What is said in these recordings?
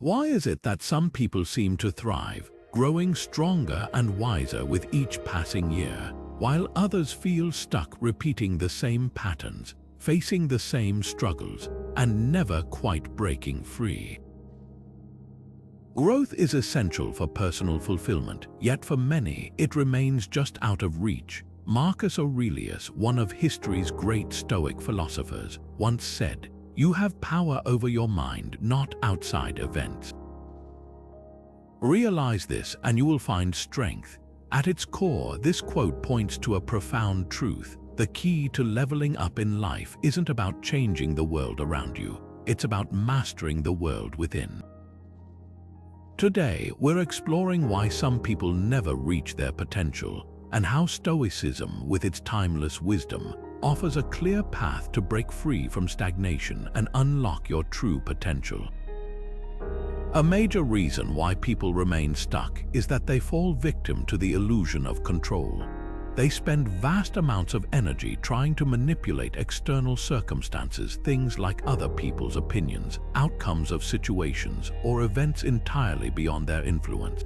Why is it that some people seem to thrive, growing stronger and wiser with each passing year, while others feel stuck repeating the same patterns, facing the same struggles, and never quite breaking free? Growth is essential for personal fulfillment, yet for many it remains just out of reach. Marcus Aurelius, one of history's great Stoic philosophers, once said, "You have power over your mind, not outside events." Realize this and you will find strength. At its core, this quote points to a profound truth. The key to leveling up in life isn't about changing the world around you, it's about mastering the world within. Today, we're exploring why some people never reach their potential, and how Stoicism, with its timeless wisdom, offers a clear path to break free from stagnation and unlock your true potential. A major reason why people remain stuck is that they fall victim to the illusion of control. They spend vast amounts of energy trying to manipulate external circumstances, things like other people's opinions, outcomes of situations, or events entirely beyond their influence.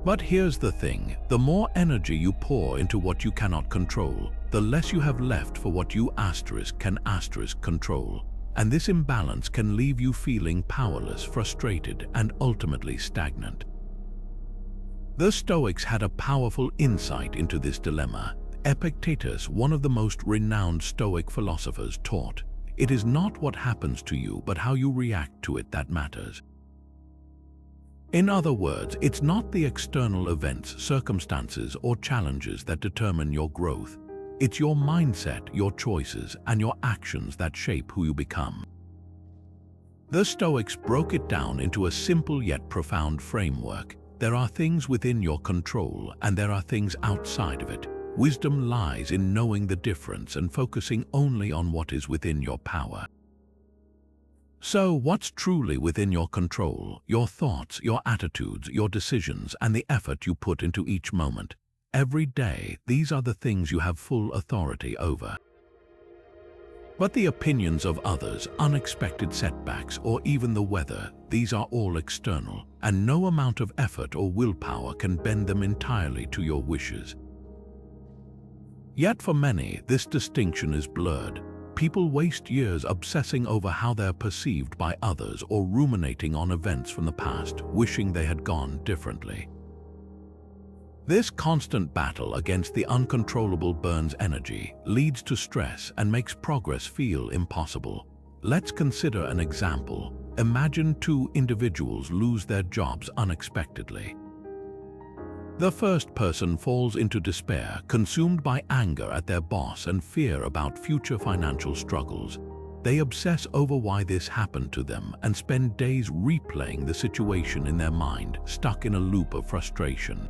But here's the thing, the more energy you pour into what you cannot control, the less you have left for what you can control. And this imbalance can leave you feeling powerless, frustrated, and ultimately stagnant. The Stoics had a powerful insight into this dilemma. Epictetus, one of the most renowned Stoic philosophers, taught, "It is not what happens to you, but how you react to it that matters." In other words, it's not the external events, circumstances, or challenges that determine your growth. It's your mindset, your choices, and your actions that shape who you become. The Stoics broke it down into a simple yet profound framework. There are things within your control, and there are things outside of it. Wisdom lies in knowing the difference and focusing only on what is within your power. So, what's truly within your control? Your thoughts, your attitudes, your decisions, and the effort you put into each moment. Every day, these are the things you have full authority over. But the opinions of others, unexpected setbacks, or even the weather, these are all external, and no amount of effort or willpower can bend them entirely to your wishes. Yet for many, this distinction is blurred. People waste years obsessing over how they're perceived by others or ruminating on events from the past, wishing they had gone differently. This constant battle against the uncontrollable burns energy, leads to stress, and makes progress feel impossible. Let's consider an example. Imagine two individuals lose their jobs unexpectedly. The first person falls into despair, consumed by anger at their boss and fear about future financial struggles. They obsess over why this happened to them and spend days replaying the situation in their mind, stuck in a loop of frustration.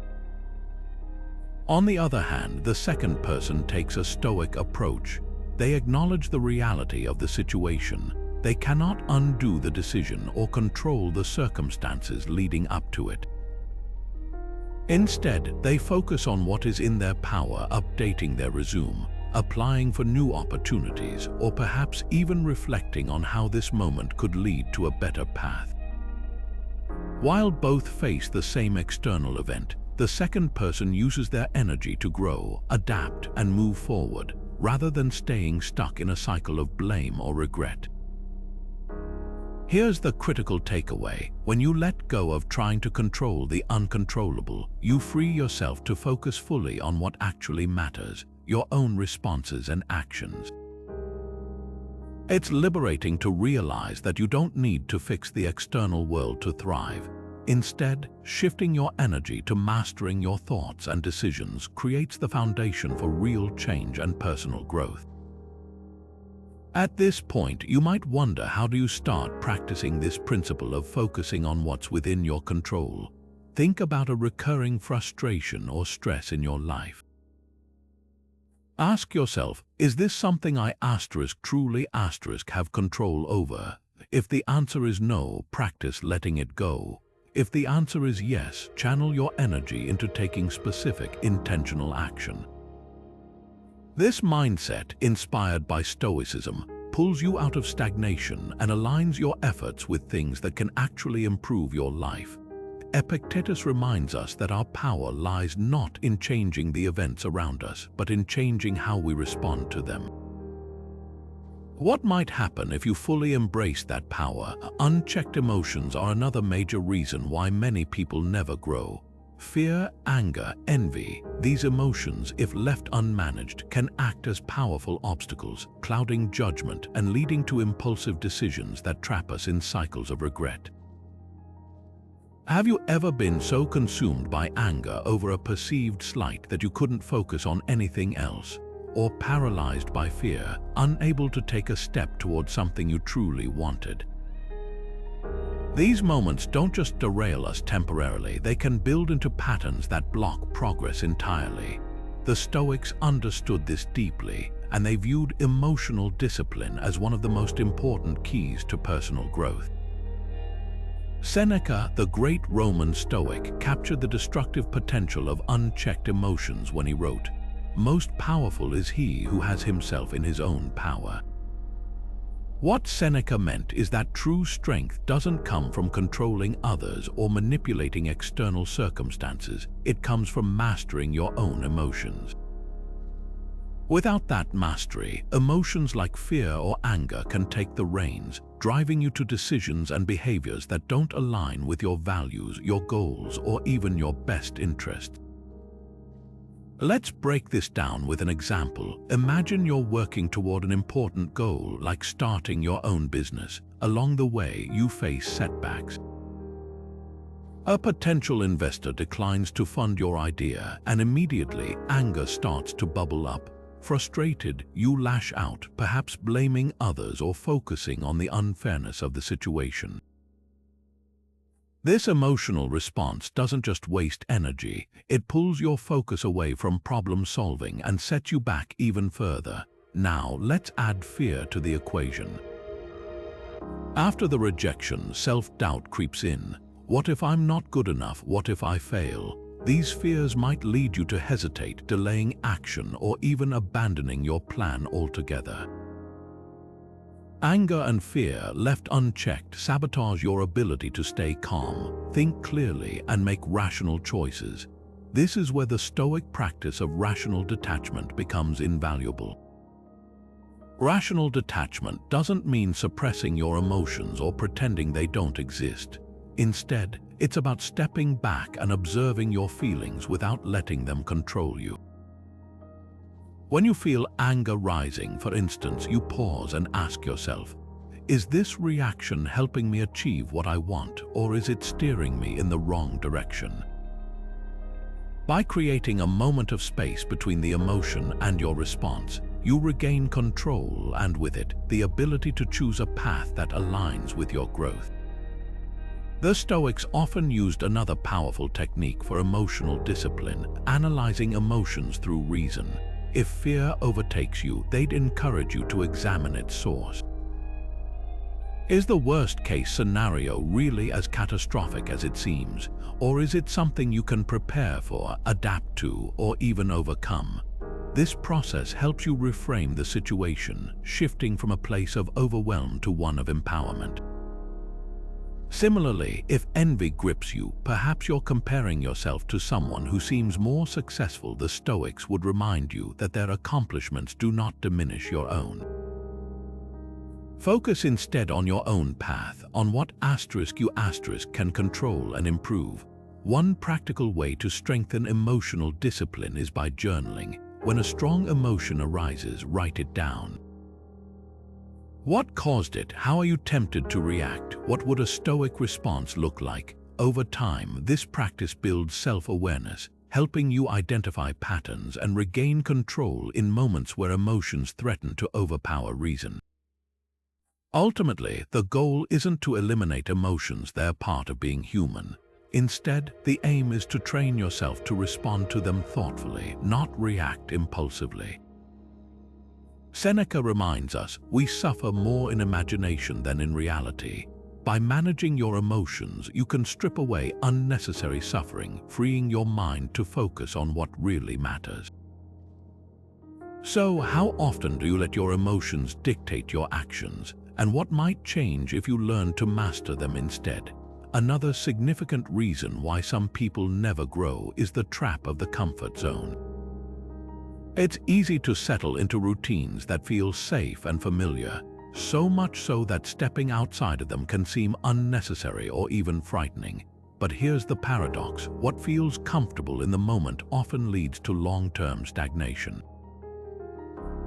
On the other hand, the second person takes a stoic approach. They acknowledge the reality of the situation. They cannot undo the decision or control the circumstances leading up to it. Instead, they focus on what is in their power, updating their resume, applying for new opportunities, or perhaps even reflecting on how this moment could lead to a better path. While both face the same external event, the second person uses their energy to grow, adapt, and move forward, rather than staying stuck in a cycle of blame or regret. Here's the critical takeaway. When you let go of trying to control the uncontrollable, you free yourself to focus fully on what actually matters, your own responses and actions. It's liberating to realize that you don't need to fix the external world to thrive. Instead, shifting your energy to mastering your thoughts and decisions creates the foundation for real change and personal growth. At this point, you might wonder, how do you start practicing this principle of focusing on what's within your control? Think about a recurring frustration or stress in your life. Ask yourself, is this something I truly have control over? If the answer is no, practice letting it go. If the answer is yes, channel your energy into taking specific, intentional action. This mindset, inspired by Stoicism, pulls you out of stagnation and aligns your efforts with things that can actually improve your life. Epictetus reminds us that our power lies not in changing the events around us, but in changing how we respond to them. What might happen if you fully embrace that power? Unchecked emotions are another major reason why many people never grow. Fear, anger, envy, these emotions, if left unmanaged, can act as powerful obstacles, clouding judgment and leading to impulsive decisions that trap us in cycles of regret. Have you ever been so consumed by anger over a perceived slight that you couldn't focus on anything else? Or paralyzed by fear, unable to take a step towards something you truly wanted? These moments don't just derail us temporarily, they can build into patterns that block progress entirely. The Stoics understood this deeply, and they viewed emotional discipline as one of the most important keys to personal growth. Seneca, the great Roman Stoic, captured the destructive potential of unchecked emotions when he wrote, "Most powerful is he who has himself in his own power." What Seneca meant is that true strength doesn't come from controlling others or manipulating external circumstances. It comes from mastering your own emotions. Without that mastery, emotions like fear or anger can take the reins, driving you to decisions and behaviors that don't align with your values, your goals, or even your best interests. Let's break this down with an example. Imagine you're working toward an important goal, like starting your own business. Along the way, you face setbacks. A potential investor declines to fund your idea, and immediately anger starts to bubble up. Frustrated, you lash out, perhaps blaming others or focusing on the unfairness of the situation. This emotional response doesn't just waste energy, it pulls your focus away from problem solving and sets you back even further. Now, let's add fear to the equation. After the rejection, self-doubt creeps in. What if I'm not good enough? What if I fail? These fears might lead you to hesitate, delaying action, or even abandoning your plan altogether. Anger and fear, left unchecked, sabotage your ability to stay calm, think clearly, and make rational choices. This is where the Stoic practice of rational detachment becomes invaluable. Rational detachment doesn't mean suppressing your emotions or pretending they don't exist. Instead, it's about stepping back and observing your feelings without letting them control you. When you feel anger rising, for instance, you pause and ask yourself, is this reaction helping me achieve what I want, or is it steering me in the wrong direction? By creating a moment of space between the emotion and your response, you regain control and, with it, the ability to choose a path that aligns with your growth. The Stoics often used another powerful technique for emotional discipline, analyzing emotions through reason. If fear overtakes you, they'd encourage you to examine its source. Is the worst-case scenario really as catastrophic as it seems, or is it something you can prepare for, adapt to, or even overcome? This process helps you reframe the situation, shifting from a place of overwhelm to one of empowerment. Similarly, if envy grips you, perhaps you're comparing yourself to someone who seems more successful. The Stoics would remind you that their accomplishments do not diminish your own. Focus instead on your own path, on what you can control and improve. One practical way to strengthen emotional discipline is by journaling. When a strong emotion arises, write it down. What caused it? How are you tempted to react? What would a Stoic response look like? Over time, this practice builds self-awareness, helping you identify patterns and regain control in moments where emotions threaten to overpower reason. Ultimately, the goal isn't to eliminate emotions, they're part of being human. Instead, the aim is to train yourself to respond to them thoughtfully, not react impulsively. Seneca reminds us, we suffer more in imagination than in reality. By managing your emotions, you can strip away unnecessary suffering, freeing your mind to focus on what really matters. So, how often do you let your emotions dictate your actions, and what might change if you learn to master them instead? Another significant reason why some people never grow is the trap of the comfort zone. It's easy to settle into routines that feel safe and familiar, so much so that stepping outside of them can seem unnecessary or even frightening. But here's the paradox: what feels comfortable in the moment often leads to long-term stagnation.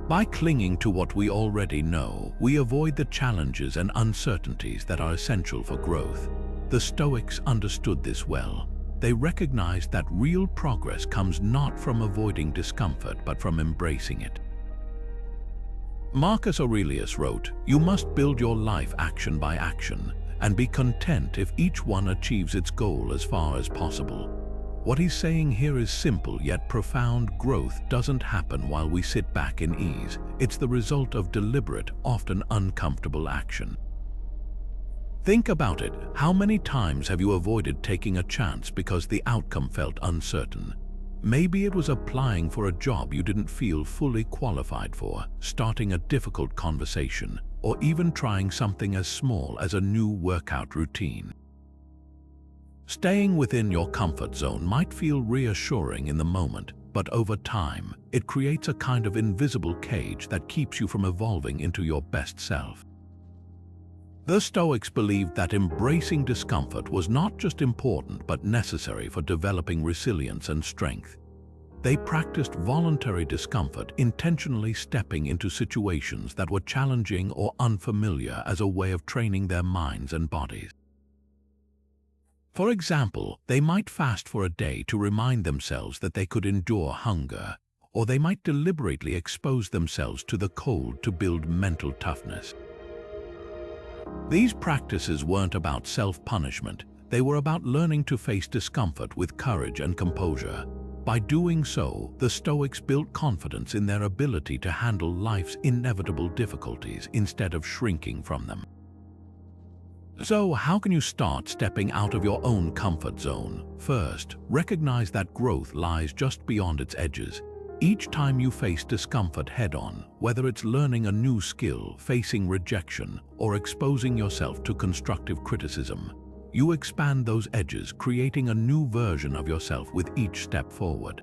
By clinging to what we already know, we avoid the challenges and uncertainties that are essential for growth. The Stoics understood this well. They recognized that real progress comes not from avoiding discomfort, but from embracing it. Marcus Aurelius wrote, "You must build your life action by action, and be content if each one achieves its goal as far as possible." What he's saying here is simple yet profound. Growth doesn't happen while we sit back in ease. It's the result of deliberate, often uncomfortable action. Think about it. How many times have you avoided taking a chance because the outcome felt uncertain? Maybe it was applying for a job you didn't feel fully qualified for, starting a difficult conversation, or even trying something as small as a new workout routine. Staying within your comfort zone might feel reassuring in the moment, but over time, it creates a kind of invisible cage that keeps you from evolving into your best self. The Stoics believed that embracing discomfort was not just important but necessary for developing resilience and strength. They practiced voluntary discomfort, intentionally stepping into situations that were challenging or unfamiliar as a way of training their minds and bodies. For example, they might fast for a day to remind themselves that they could endure hunger, or they might deliberately expose themselves to the cold to build mental toughness. These practices weren't about self-punishment, they were about learning to face discomfort with courage and composure. By doing so, the Stoics built confidence in their ability to handle life's inevitable difficulties instead of shrinking from them. So, how can you start stepping out of your own comfort zone? First, recognize that growth lies just beyond its edges. Each time you face discomfort head-on, whether it's learning a new skill, facing rejection, or exposing yourself to constructive criticism, you expand those edges, creating a new version of yourself with each step forward.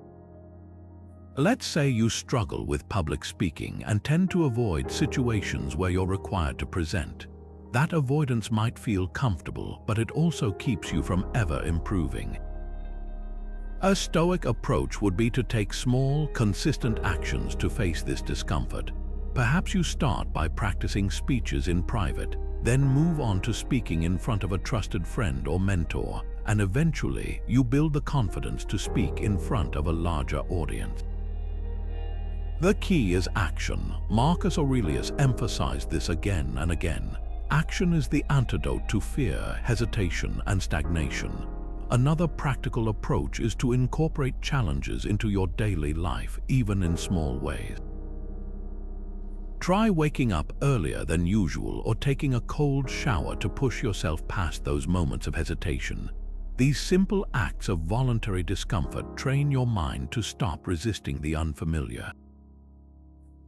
Let's say you struggle with public speaking and tend to avoid situations where you're required to present. That avoidance might feel comfortable, but it also keeps you from ever improving. A Stoic approach would be to take small, consistent actions to face this discomfort. Perhaps you start by practicing speeches in private, then move on to speaking in front of a trusted friend or mentor, and eventually you build the confidence to speak in front of a larger audience. The key is action. Marcus Aurelius emphasized this again and again. Action is the antidote to fear, hesitation, and stagnation. Another practical approach is to incorporate challenges into your daily life, even in small ways. Try waking up earlier than usual or taking a cold shower to push yourself past those moments of hesitation. These simple acts of voluntary discomfort train your mind to stop resisting the unfamiliar.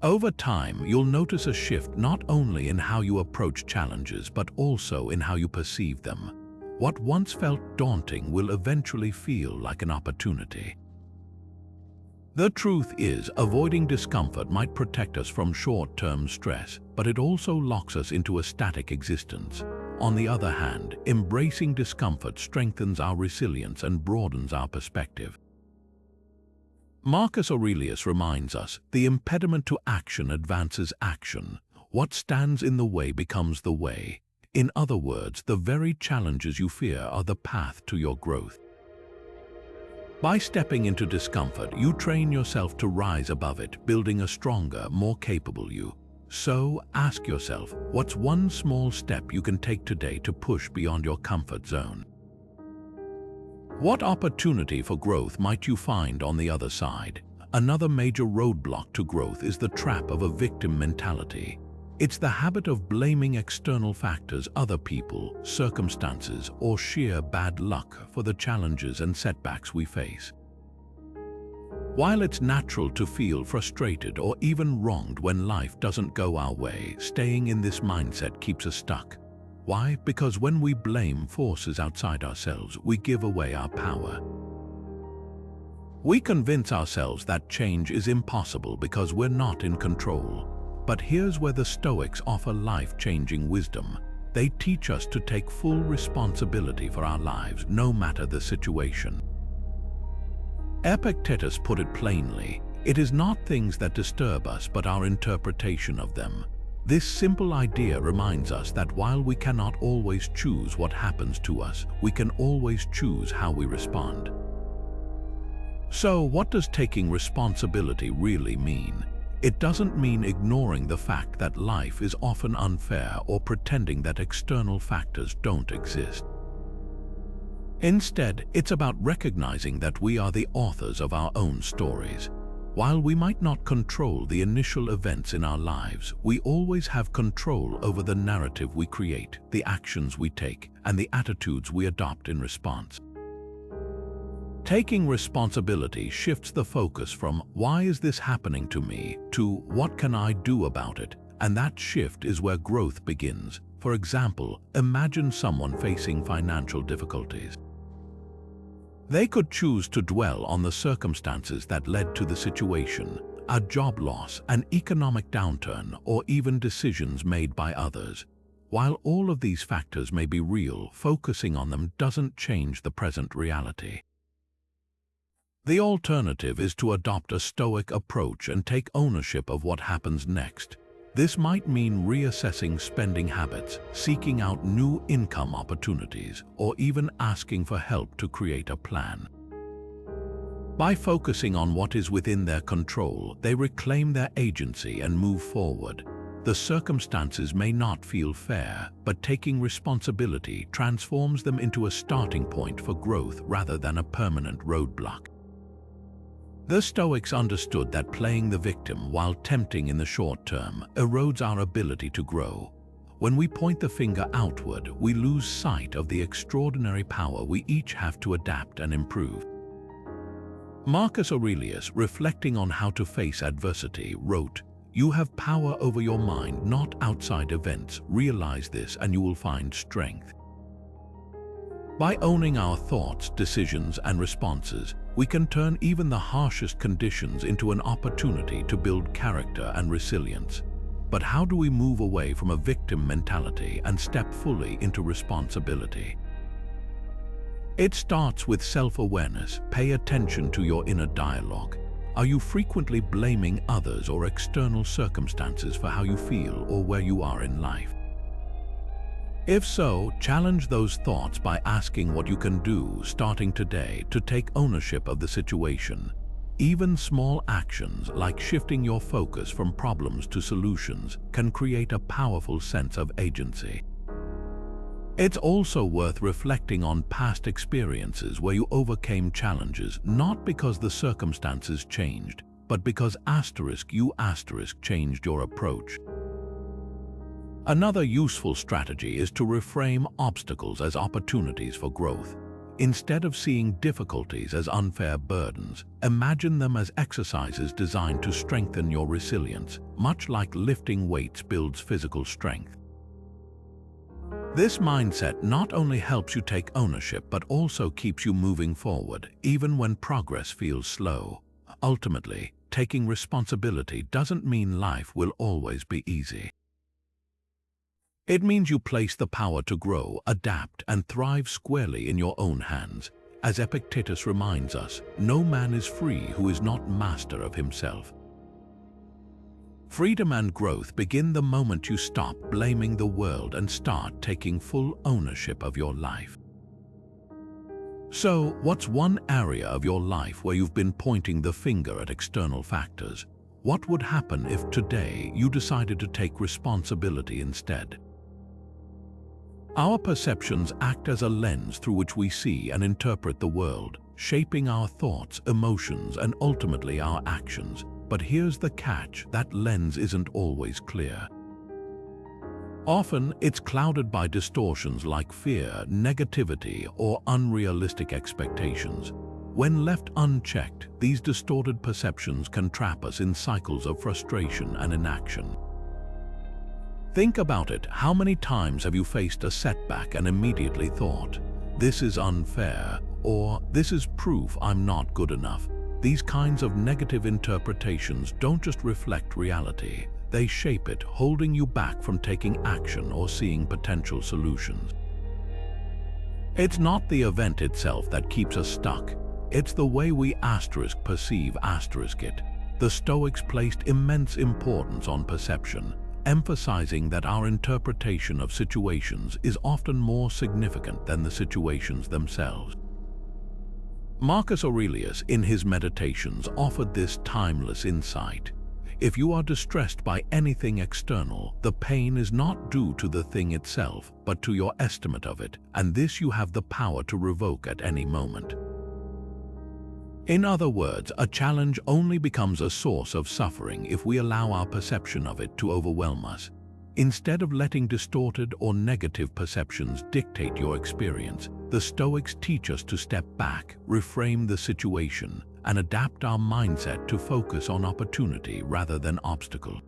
Over time, you'll notice a shift not only in how you approach challenges, but also in how you perceive them. What once felt daunting will eventually feel like an opportunity. The truth is, avoiding discomfort might protect us from short-term stress, but it also locks us into a static existence. On the other hand, embracing discomfort strengthens our resilience and broadens our perspective. Marcus Aurelius reminds us, the impediment to action advances action. What stands in the way becomes the way. In other words, the very challenges you fear are the path to your growth. By stepping into discomfort, you train yourself to rise above it, building a stronger, more capable you. So, ask yourself, what's one small step you can take today to push beyond your comfort zone? What opportunity for growth might you find on the other side? Another major roadblock to growth is the trap of a victim mentality. It's the habit of blaming external factors, other people, circumstances, or sheer bad luck for the challenges and setbacks we face. While it's natural to feel frustrated or even wronged when life doesn't go our way, staying in this mindset keeps us stuck. Why? Because when we blame forces outside ourselves, we give away our power. We convince ourselves that change is impossible because we're not in control. But here's where the Stoics offer life-changing wisdom. They teach us to take full responsibility for our lives, no matter the situation. Epictetus put it plainly, it is not things that disturb us, but our interpretation of them. This simple idea reminds us that while we cannot always choose what happens to us, we can always choose how we respond. So, what does taking responsibility really mean? It doesn't mean ignoring the fact that life is often unfair or pretending that external factors don't exist. Instead, it's about recognizing that we are the authors of our own stories. While we might not control the initial events in our lives, we always have control over the narrative we create, the actions we take, and the attitudes we adopt in response. Taking responsibility shifts the focus from "why is this happening to me" to "what can I do about it?" And that shift is where growth begins. For example, imagine someone facing financial difficulties. They could choose to dwell on the circumstances that led to the situation, a job loss, an economic downturn, or even decisions made by others. While all of these factors may be real, focusing on them doesn't change the present reality. The alternative is to adopt a Stoic approach and take ownership of what happens next. This might mean reassessing spending habits, seeking out new income opportunities, or even asking for help to create a plan. By focusing on what is within their control, they reclaim their agency and move forward. The circumstances may not feel fair, but taking responsibility transforms them into a starting point for growth rather than a permanent roadblock. The Stoics understood that playing the victim, while tempting in the short term, erodes our ability to grow. When we point the finger outward, we lose sight of the extraordinary power we each have to adapt and improve. Marcus Aurelius, reflecting on how to face adversity, wrote, "You have power over your mind, not outside events. Realize this and you will find strength." By owning our thoughts, decisions, and responses, we can turn even the harshest conditions into an opportunity to build character and resilience. But how do we move away from a victim mentality and step fully into responsibility? It starts with self-awareness. Pay attention to your inner dialogue. Are you frequently blaming others or external circumstances for how you feel or where you are in life? If so, challenge those thoughts by asking what you can do, starting today, to take ownership of the situation. Even small actions, like shifting your focus from problems to solutions, can create a powerful sense of agency. It's also worth reflecting on past experiences where you overcame challenges, not because the circumstances changed, but because you changed your approach. Another useful strategy is to reframe obstacles as opportunities for growth. Instead of seeing difficulties as unfair burdens, imagine them as exercises designed to strengthen your resilience, much like lifting weights builds physical strength. This mindset not only helps you take ownership, but also keeps you moving forward, even when progress feels slow. Ultimately, taking responsibility doesn't mean life will always be easy. It means you place the power to grow, adapt, and thrive squarely in your own hands. As Epictetus reminds us, no man is free who is not master of himself. Freedom and growth begin the moment you stop blaming the world and start taking full ownership of your life. So, what's one area of your life where you've been pointing the finger at external factors? What would happen if today you decided to take responsibility instead? Our perceptions act as a lens through which we see and interpret the world, shaping our thoughts, emotions, and ultimately our actions. But here's the catch: that lens isn't always clear. Often, it's clouded by distortions like fear, negativity, or unrealistic expectations. When left unchecked, these distorted perceptions can trap us in cycles of frustration and inaction. Think about it. How many times have you faced a setback and immediately thought, "This is unfair," or "This is proof I'm not good enough"? These kinds of negative interpretations don't just reflect reality, they shape it, holding you back from taking action or seeing potential solutions. It's not the event itself that keeps us stuck, it's the way we perceive it. The Stoics placed immense importance on perception, emphasizing that our interpretation of situations is often more significant than the situations themselves. Marcus Aurelius, in his Meditations, offered this timeless insight. If you are distressed by anything external, the pain is not due to the thing itself, but to your estimate of it, and this you have the power to revoke at any moment. In other words, a challenge only becomes a source of suffering if we allow our perception of it to overwhelm us. Instead of letting distorted or negative perceptions dictate your experience, the Stoics teach us to step back, reframe the situation, and adapt our mindset to focus on opportunity rather than obstacle.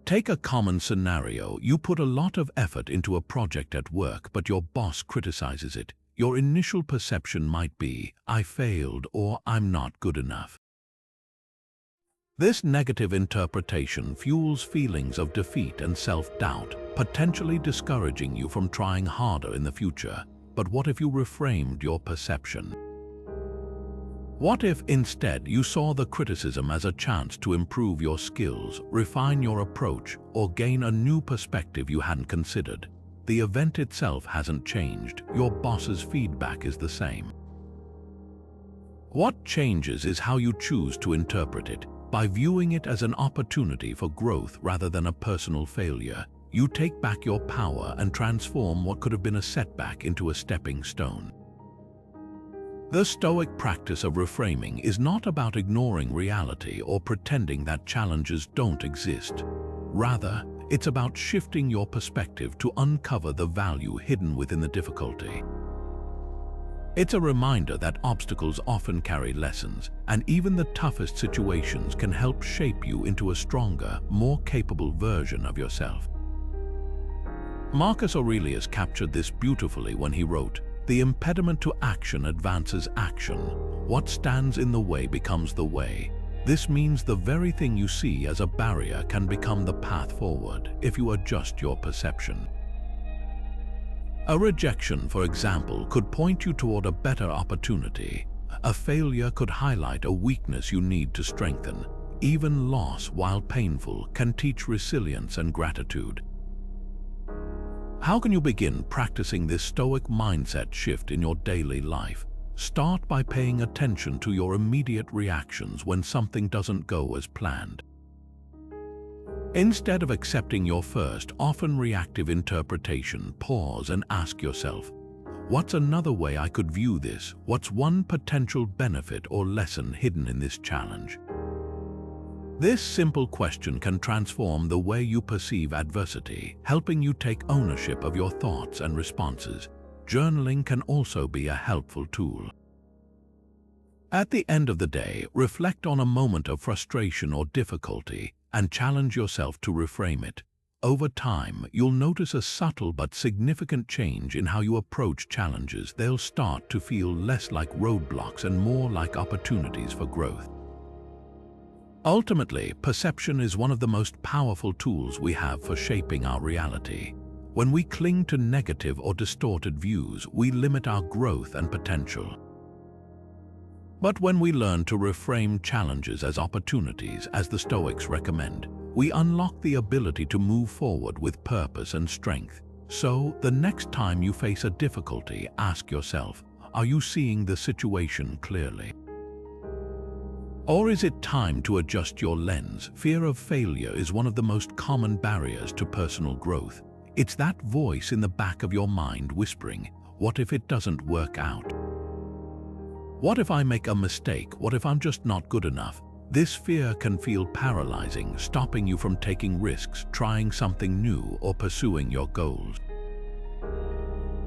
Take a common scenario. You put a lot of effort into a project at work, but your boss criticizes it. Your initial perception might be, "I failed," or "I'm not good enough." This negative interpretation fuels feelings of defeat and self-doubt, potentially discouraging you from trying harder in the future. But what if you reframed your perception? What if instead you saw the criticism as a chance to improve your skills, refine your approach, or gain a new perspective you hadn't considered? The event itself hasn't changed, your boss's feedback is the same. What changes is how you choose to interpret it. By viewing it as an opportunity for growth rather than a personal failure, you take back your power and transform what could have been a setback into a stepping stone. The Stoic practice of reframing is not about ignoring reality or pretending that challenges don't exist. Rather, it's about shifting your perspective to uncover the value hidden within the difficulty. It's a reminder that obstacles often carry lessons, and even the toughest situations can help shape you into a stronger, more capable version of yourself. Marcus Aurelius captured this beautifully when he wrote, "The impediment to action advances action. What stands in the way becomes the way." This means the very thing you see as a barrier can become the path forward if you adjust your perception. A rejection, for example, could point you toward a better opportunity. A failure could highlight a weakness you need to strengthen. Even loss, while painful, can teach resilience and gratitude. How can you begin practicing this Stoic mindset shift in your daily life? Start by paying attention to your immediate reactions when something doesn't go as planned. Instead of accepting your first, often reactive interpretation, pause and ask yourself, what's another way I could view this? What's one potential benefit or lesson hidden in this challenge? This simple question can transform the way you perceive adversity, helping you take ownership of your thoughts and responses. Journaling can also be a helpful tool. At the end of the day, reflect on a moment of frustration or difficulty and challenge yourself to reframe it. Over time, you'll notice a subtle but significant change in how you approach challenges. They'll start to feel less like roadblocks and more like opportunities for growth. Ultimately, perception is one of the most powerful tools we have for shaping our reality. When we cling to negative or distorted views, we limit our growth and potential. But when we learn to reframe challenges as opportunities, as the Stoics recommend, we unlock the ability to move forward with purpose and strength. So, the next time you face a difficulty, ask yourself, are you seeing the situation clearly? Or is it time to adjust your lens? Fear of failure is one of the most common barriers to personal growth. It's that voice in the back of your mind whispering, what if it doesn't work out? What if I make a mistake? What if I'm just not good enough? This fear can feel paralyzing, stopping you from taking risks, trying something new, or pursuing your goals.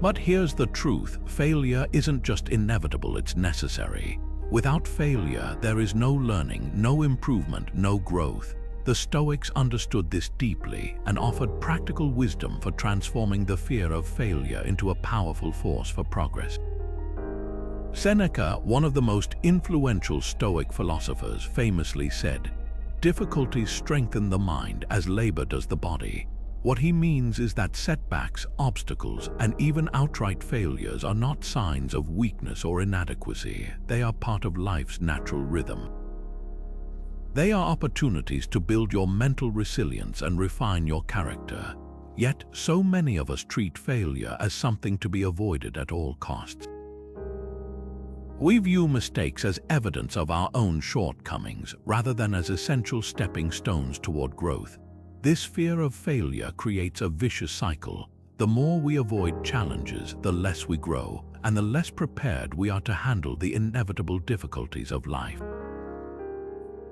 But here's the truth: failure isn't just inevitable, it's necessary. Without failure, there is no learning, no improvement, no growth. The Stoics understood this deeply and offered practical wisdom for transforming the fear of failure into a powerful force for progress. Seneca, one of the most influential Stoic philosophers, famously said, "Difficulties strengthen the mind as labor does the body." What he means is that setbacks, obstacles, and even outright failures are not signs of weakness or inadequacy. They are part of life's natural rhythm. They are opportunities to build your mental resilience and refine your character. Yet, so many of us treat failure as something to be avoided at all costs. We view mistakes as evidence of our own shortcomings rather than as essential stepping stones toward growth. This fear of failure creates a vicious cycle. The more we avoid challenges, the less we grow, and the less prepared we are to handle the inevitable difficulties of life.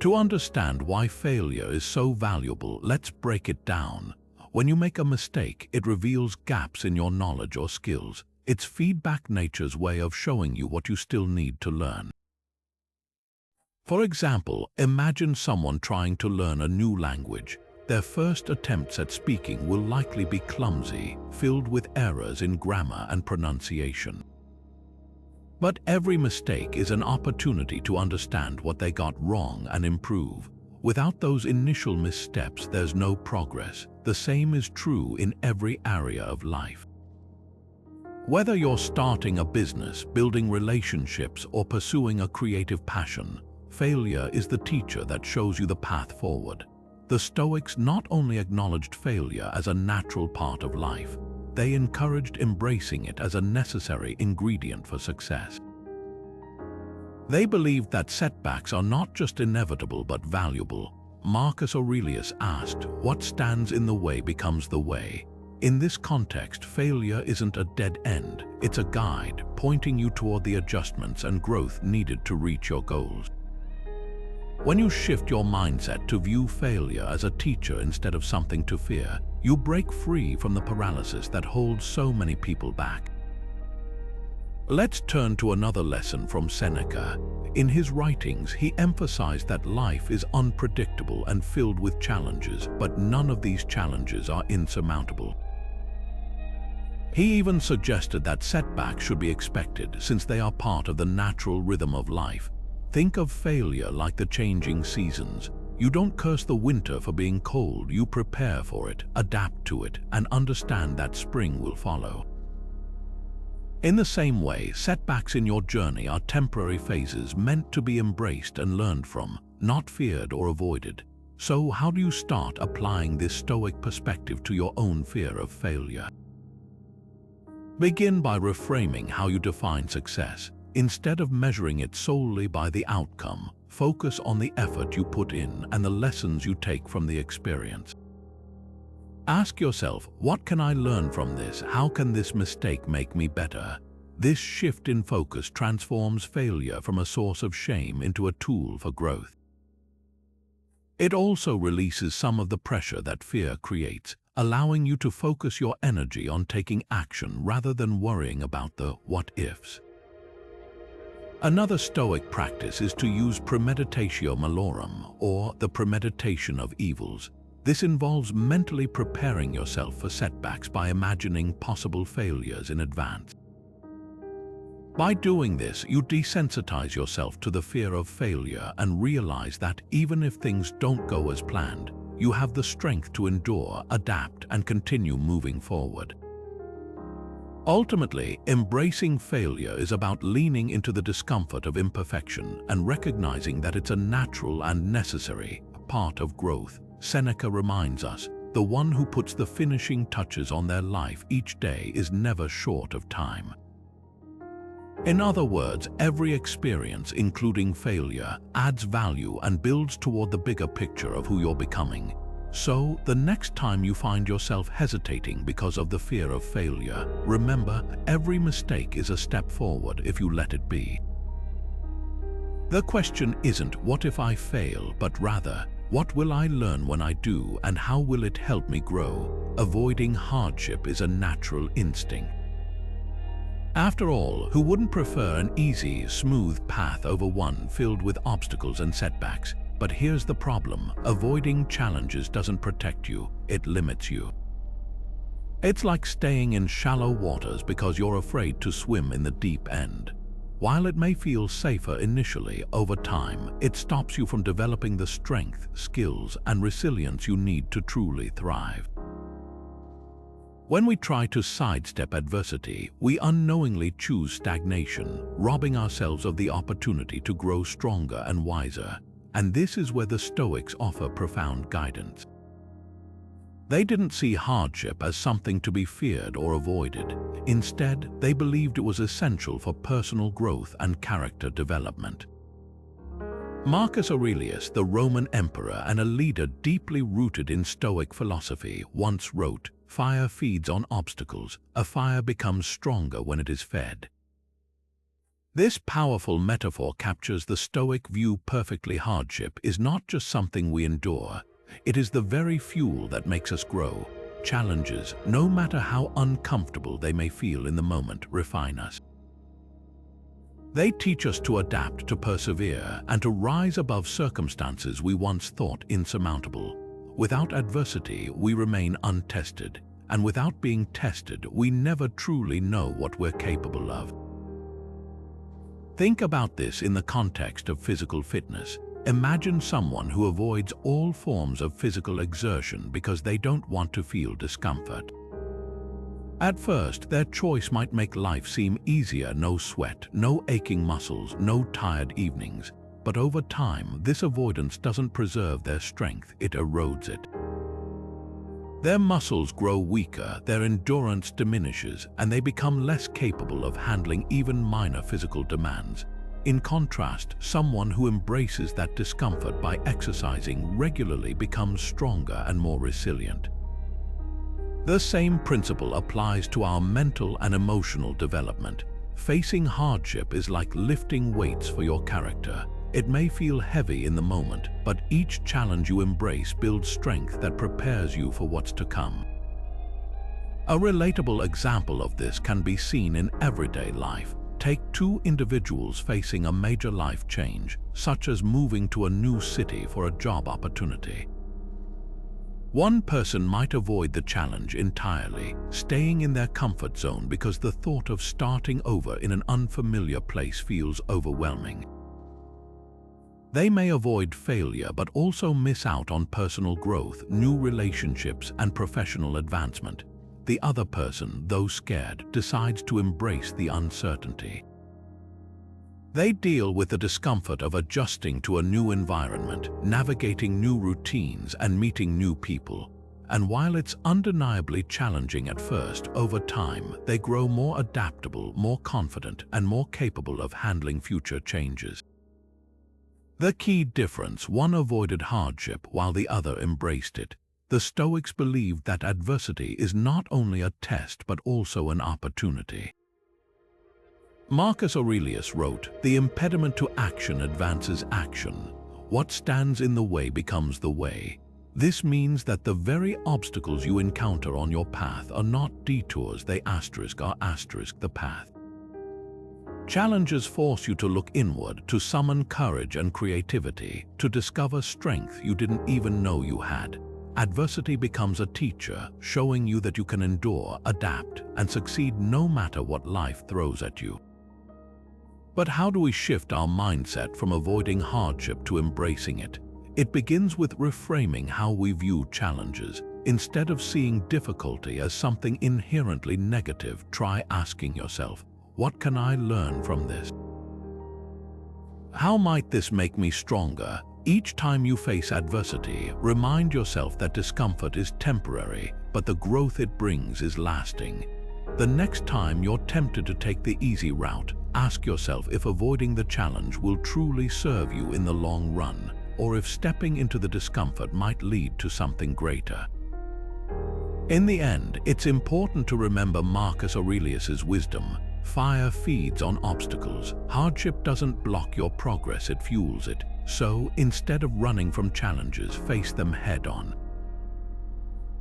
To understand why failure is so valuable, let's break it down. When you make a mistake, it reveals gaps in your knowledge or skills. It's feedback, nature's way of showing you what you still need to learn. For example, imagine someone trying to learn a new language. Their first attempts at speaking will likely be clumsy, filled with errors in grammar and pronunciation. But every mistake is an opportunity to understand what they got wrong and improve. Without those initial missteps, there's no progress. The same is true in every area of life. Whether you're starting a business, building relationships, or pursuing a creative passion, failure is the teacher that shows you the path forward. The Stoics not only acknowledged failure as a natural part of life, they encouraged embracing it as a necessary ingredient for success. They believed that setbacks are not just inevitable but valuable. Marcus Aurelius asked, "What stands in the way becomes the way." In this context, failure isn't a dead end, it's a guide pointing you toward the adjustments and growth needed to reach your goals. When you shift your mindset to view failure as a teacher instead of something to fear, you break free from the paralysis that holds so many people back. Let's turn to another lesson from Seneca. In his writings, he emphasized that life is unpredictable and filled with challenges, but none of these challenges are insurmountable. He even suggested that setbacks should be expected since they are part of the natural rhythm of life. Think of failure like the changing seasons. You don't curse the winter for being cold, you prepare for it, adapt to it, and understand that spring will follow. In the same way, setbacks in your journey are temporary phases meant to be embraced and learned from, not feared or avoided. So how do you start applying this Stoic perspective to your own fear of failure? Begin by reframing how you define success. Instead of measuring it solely by the outcome, focus on the effort you put in and the lessons you take from the experience. Ask yourself, what can I learn from this? How can this mistake make me better? This shift in focus transforms failure from a source of shame into a tool for growth. It also releases some of the pressure that fear creates, allowing you to focus your energy on taking action rather than worrying about the what-ifs. Another Stoic practice is to use premeditatio malorum, or the premeditation of evils. This involves mentally preparing yourself for setbacks by imagining possible failures in advance. By doing this, you desensitize yourself to the fear of failure and realize that even if things don't go as planned, you have the strength to endure, adapt, and continue moving forward. Ultimately, embracing failure is about leaning into the discomfort of imperfection and recognizing that it's a natural and necessary part of growth. Seneca reminds us, the one who puts the finishing touches on their life each day is never short of time. In other words, every experience, including failure, adds value and builds toward the bigger picture of who you're becoming. So, the next time you find yourself hesitating because of the fear of failure, remember, every mistake is a step forward if you let it be. The question isn't, what if I fail, but rather, what will I learn when I do and how will it help me grow? Avoiding hardship is a natural instinct. After all, who wouldn't prefer an easy, smooth path over one filled with obstacles and setbacks? But here's the problem: avoiding challenges doesn't protect you, it limits you. It's like staying in shallow waters because you're afraid to swim in the deep end. While it may feel safer initially, over time, it stops you from developing the strength, skills, and resilience you need to truly thrive. When we try to sidestep adversity, we unknowingly choose stagnation, robbing ourselves of the opportunity to grow stronger and wiser. And this is where the Stoics offer profound guidance. They didn't see hardship as something to be feared or avoided. Instead, they believed it was essential for personal growth and character development. Marcus Aurelius, the Roman emperor and a leader deeply rooted in Stoic philosophy, once wrote, "Fire feeds on obstacles. A fire becomes stronger when it is fed." This powerful metaphor captures the Stoic view perfectly. Hardship is not just something we endure. It is the very fuel that makes us grow. Challenges, no matter how uncomfortable they may feel in the moment, refine us. They teach us to adapt, to persevere, and to rise above circumstances we once thought insurmountable. Without adversity, we remain untested, and without being tested, we never truly know what we're capable of. Think about this in the context of physical fitness. Imagine someone who avoids all forms of physical exertion because they don't want to feel discomfort. At first, their choice might make life seem easier: no sweat, no aching muscles, no tired evenings. But over time, this avoidance doesn't preserve their strength, it erodes it. Their muscles grow weaker, their endurance diminishes, and they become less capable of handling even minor physical demands. In contrast, someone who embraces that discomfort by exercising regularly becomes stronger and more resilient. The same principle applies to our mental and emotional development. Facing hardship is like lifting weights for your character. It may feel heavy in the moment, but each challenge you embrace builds strength that prepares you for what's to come. A relatable example of this can be seen in everyday life. Take two individuals facing a major life change, such as moving to a new city for a job opportunity. One person might avoid the challenge entirely, staying in their comfort zone because the thought of starting over in an unfamiliar place feels overwhelming. They may avoid failure but also miss out on personal growth, new relationships, and professional advancement. The other person, though scared, decides to embrace the uncertainty. They deal with the discomfort of adjusting to a new environment, navigating new routines, and meeting new people. And while it's undeniably challenging at first, over time, they grow more adaptable, more confident, and more capable of handling future changes. The key difference: one avoided hardship while the other embraced it. The Stoics believed that adversity is not only a test but also an opportunity. Marcus Aurelius wrote, "The impediment to action advances action. What stands in the way becomes the way." This means that the very obstacles you encounter on your path are not detours, they are the path. Challenges force you to look inward, to summon courage and creativity, to discover strength you didn't even know you had. Adversity becomes a teacher, showing you that you can endure, adapt, and succeed no matter what life throws at you. But how do we shift our mindset from avoiding hardship to embracing it? It begins with reframing how we view challenges. Instead of seeing difficulty as something inherently negative, try asking yourself, what can I learn from this? How might this make me stronger? Each time you face adversity, remind yourself that discomfort is temporary, but the growth it brings is lasting. The next time you're tempted to take the easy route, ask yourself if avoiding the challenge will truly serve you in the long run, or if stepping into the discomfort might lead to something greater. In the end, it's important to remember Marcus Aurelius's wisdom. Fire feeds on obstacles. Hardship doesn't block your progress, it fuels it. So, instead of running from challenges, face them head-on.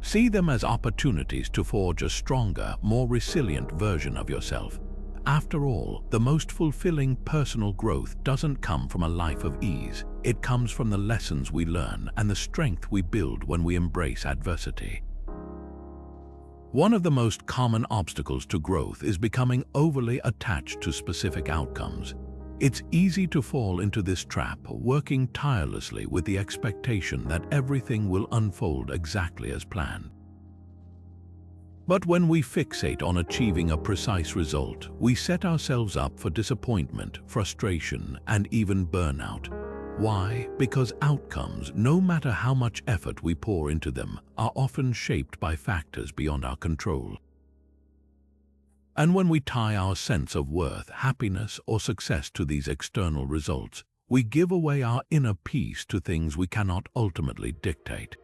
See them as opportunities to forge a stronger, more resilient version of yourself. After all, the most fulfilling personal growth doesn't come from a life of ease. It comes from the lessons we learn and the strength we build when we embrace adversity. One of the most common obstacles to growth is becoming overly attached to specific outcomes. It's easy to fall into this trap, working tirelessly with the expectation that everything will unfold exactly as planned. But when we fixate on achieving a precise result, we set ourselves up for disappointment, frustration, and even burnout. Why? Because outcomes, no matter how much effort we pour into them, are often shaped by factors beyond our control. And when we tie our sense of worth, happiness, or success to these external results, we give away our inner peace to things we cannot ultimately dictate.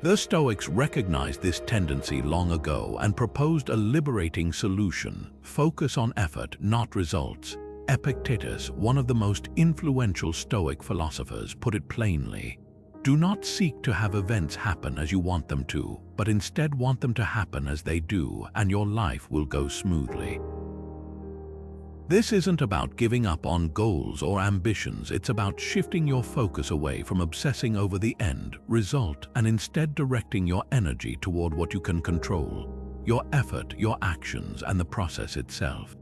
The Stoics recognized this tendency long ago and proposed a liberating solution: focus on effort, not results. Epictetus, one of the most influential Stoic philosophers, put it plainly: do not seek to have events happen as you want them to, but instead want them to happen as they do, and your life will go smoothly. This isn't about giving up on goals or ambitions. It's about shifting your focus away from obsessing over the end result and instead directing your energy toward what you can control: your effort, your actions, and the process itself.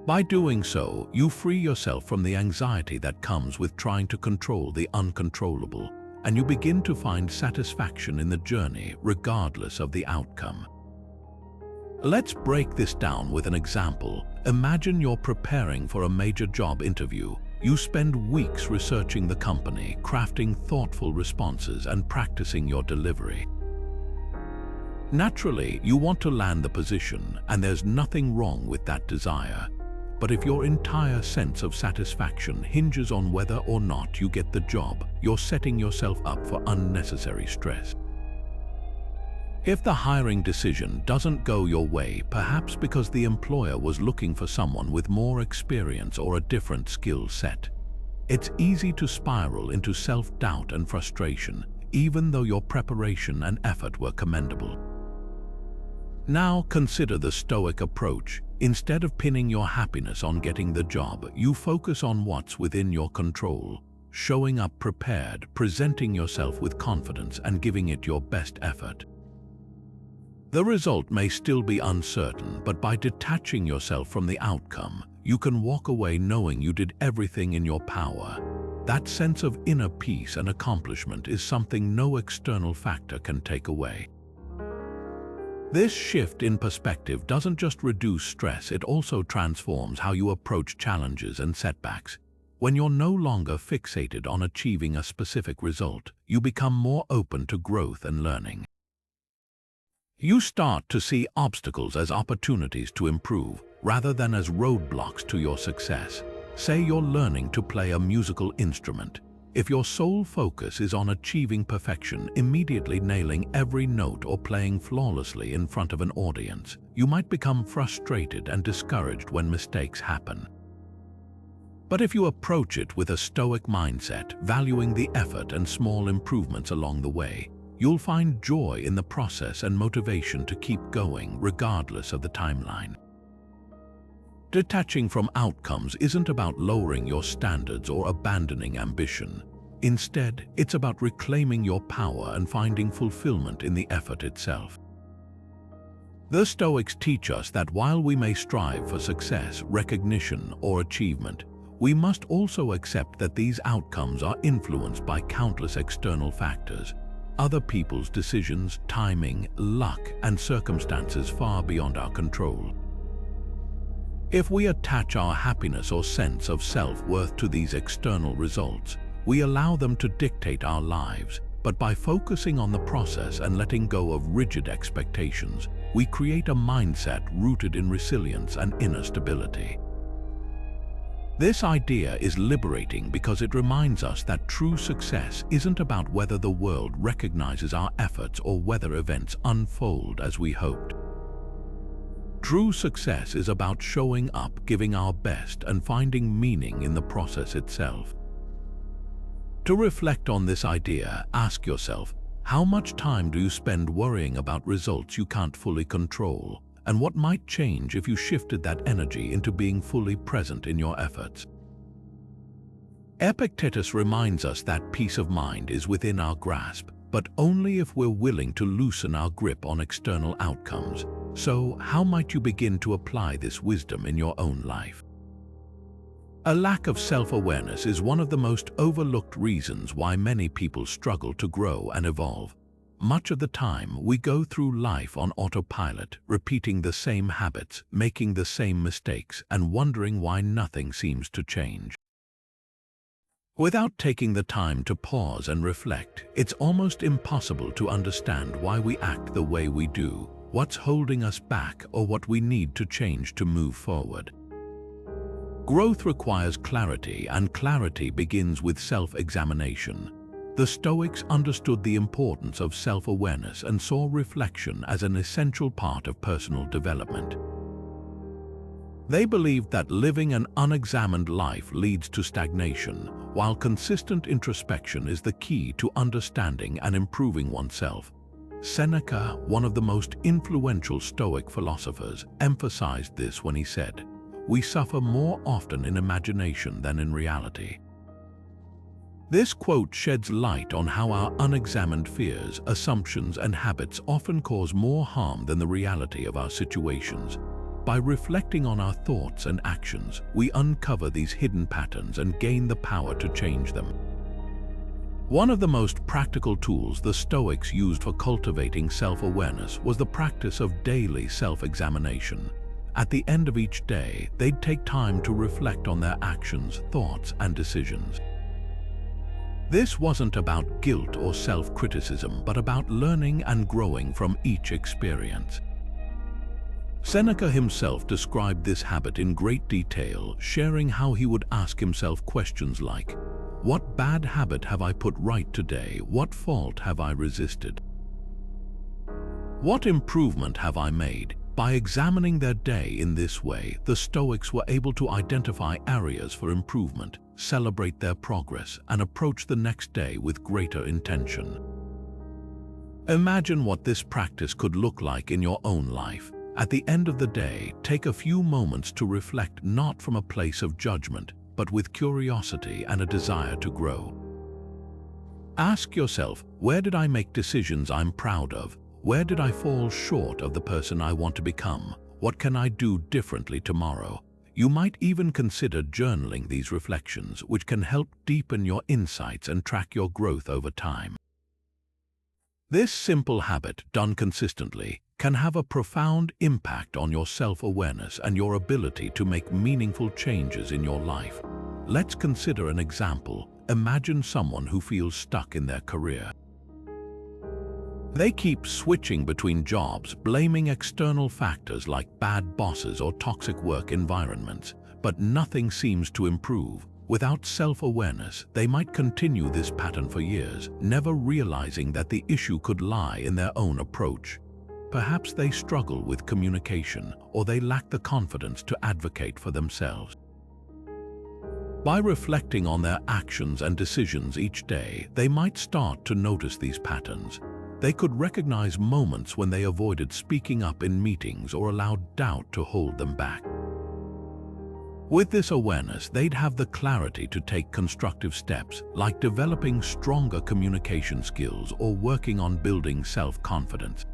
By doing so, you free yourself from the anxiety that comes with trying to control the uncontrollable, and you begin to find satisfaction in the journey regardless of the outcome. Let's break this down with an example. Imagine you're preparing for a major job interview. You spend weeks researching the company, crafting thoughtful responses, and practicing your delivery. Naturally, you want to land the position, and there's nothing wrong with that desire. But if your entire sense of satisfaction hinges on whether or not you get the job, you're setting yourself up for unnecessary stress. If the hiring decision doesn't go your way, perhaps because the employer was looking for someone with more experience or a different skill set, it's easy to spiral into self-doubt and frustration, even though your preparation and effort were commendable. Now consider the Stoic approach. Instead of pinning your happiness on getting the job, you focus on what's within your control, showing up prepared, presenting yourself with confidence, and giving it your best effort. The result may still be uncertain, but by detaching yourself from the outcome, you can walk away knowing you did everything in your power. That sense of inner peace and accomplishment is something no external factor can take away. This shift in perspective doesn't just reduce stress, it also transforms how you approach challenges and setbacks. When you're no longer fixated on achieving a specific result, you become more open to growth and learning. You start to see obstacles as opportunities to improve, rather than as roadblocks to your success. Say you're learning to play a musical instrument. If your sole focus is on achieving perfection, immediately nailing every note or playing flawlessly in front of an audience, you might become frustrated and discouraged when mistakes happen. But if you approach it with a Stoic mindset, valuing the effort and small improvements along the way, you'll find joy in the process and motivation to keep going regardless of the timeline. Detaching from outcomes isn't about lowering your standards or abandoning ambition. Instead, it's about reclaiming your power and finding fulfillment in the effort itself. The Stoics teach us that while we may strive for success, recognition, or achievement, we must also accept that these outcomes are influenced by countless external factors: other people's decisions, timing, luck, and circumstances far beyond our control. If we attach our happiness or sense of self-worth to these external results, we allow them to dictate our lives. But by focusing on the process and letting go of rigid expectations, we create a mindset rooted in resilience and inner stability. This idea is liberating because it reminds us that true success isn't about whether the world recognizes our efforts or whether events unfold as we hoped. True success is about showing up, giving our best, and finding meaning in the process itself. To reflect on this idea, ask yourself, how much time do you spend worrying about results you can't fully control? and what might change if you shifted that energy into being fully present in your efforts. Epictetus reminds us that peace of mind is within our grasp, but only if we're willing to loosen our grip on external outcomes. So, how might you begin to apply this wisdom in your own life? A lack of self-awareness is one of the most overlooked reasons why many people struggle to grow and evolve. Much of the time, we go through life on autopilot, repeating the same habits, making the same mistakes, and wondering why nothing seems to change. Without taking the time to pause and reflect, it's almost impossible to understand why we act the way we do, what's holding us back, or what we need to change to move forward. Growth requires clarity, and clarity begins with self-examination. The Stoics understood the importance of self-awareness and saw reflection as an essential part of personal development. They believed that living an unexamined life leads to stagnation, while consistent introspection is the key to understanding and improving oneself. Seneca, one of the most influential Stoic philosophers, emphasized this when he said, "We suffer more often in imagination than in reality." This quote sheds light on how our unexamined fears, assumptions, and habits often cause more harm than the reality of our situations. By reflecting on our thoughts and actions, we uncover these hidden patterns and gain the power to change them. One of the most practical tools the Stoics used for cultivating self-awareness was the practice of daily self-examination. At the end of each day, they'd take time to reflect on their actions, thoughts, and decisions. This wasn't about guilt or self-criticism, but about learning and growing from each experience. Seneca himself described this habit in great detail, sharing how he would ask himself questions like, "What bad habit have I put right today? What fault have I resisted? What improvement have I made?" By examining their day in this way, the Stoics were able to identify areas for improvement, celebrate their progress, and approach the next day with greater intention. Imagine what this practice could look like in your own life. At the end of the day, take a few moments to reflect, not from a place of judgment, but with curiosity and a desire to grow. Ask yourself, where did I make decisions I'm proud of? Where did I fall short of the person I want to become? What can I do differently tomorrow? You might even consider journaling these reflections, which can help deepen your insights and track your growth over time. This simple habit, done consistently, can have a profound impact on your self-awareness and your ability to make meaningful changes in your life. Let's consider an example. Imagine someone who feels stuck in their career. They keep switching between jobs, blaming external factors like bad bosses or toxic work environments, but nothing seems to improve. Without self-awareness, they might continue this pattern for years, never realizing that the issue could lie in their own approach. Perhaps they struggle with communication, or they lack the confidence to advocate for themselves. By reflecting on their actions and decisions each day, they might start to notice these patterns. They could recognize moments when they avoided speaking up in meetings or allowed doubt to hold them back. With this awareness, they'd have the clarity to take constructive steps, like developing stronger communication skills or working on building self-confidence.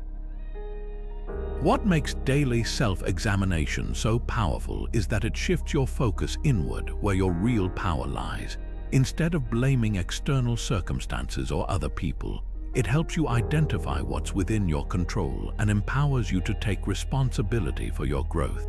What makes daily self-examination so powerful is that it shifts your focus inward, where your real power lies. Instead of blaming external circumstances or other people, it helps you identify what's within your control and empowers you to take responsibility for your growth.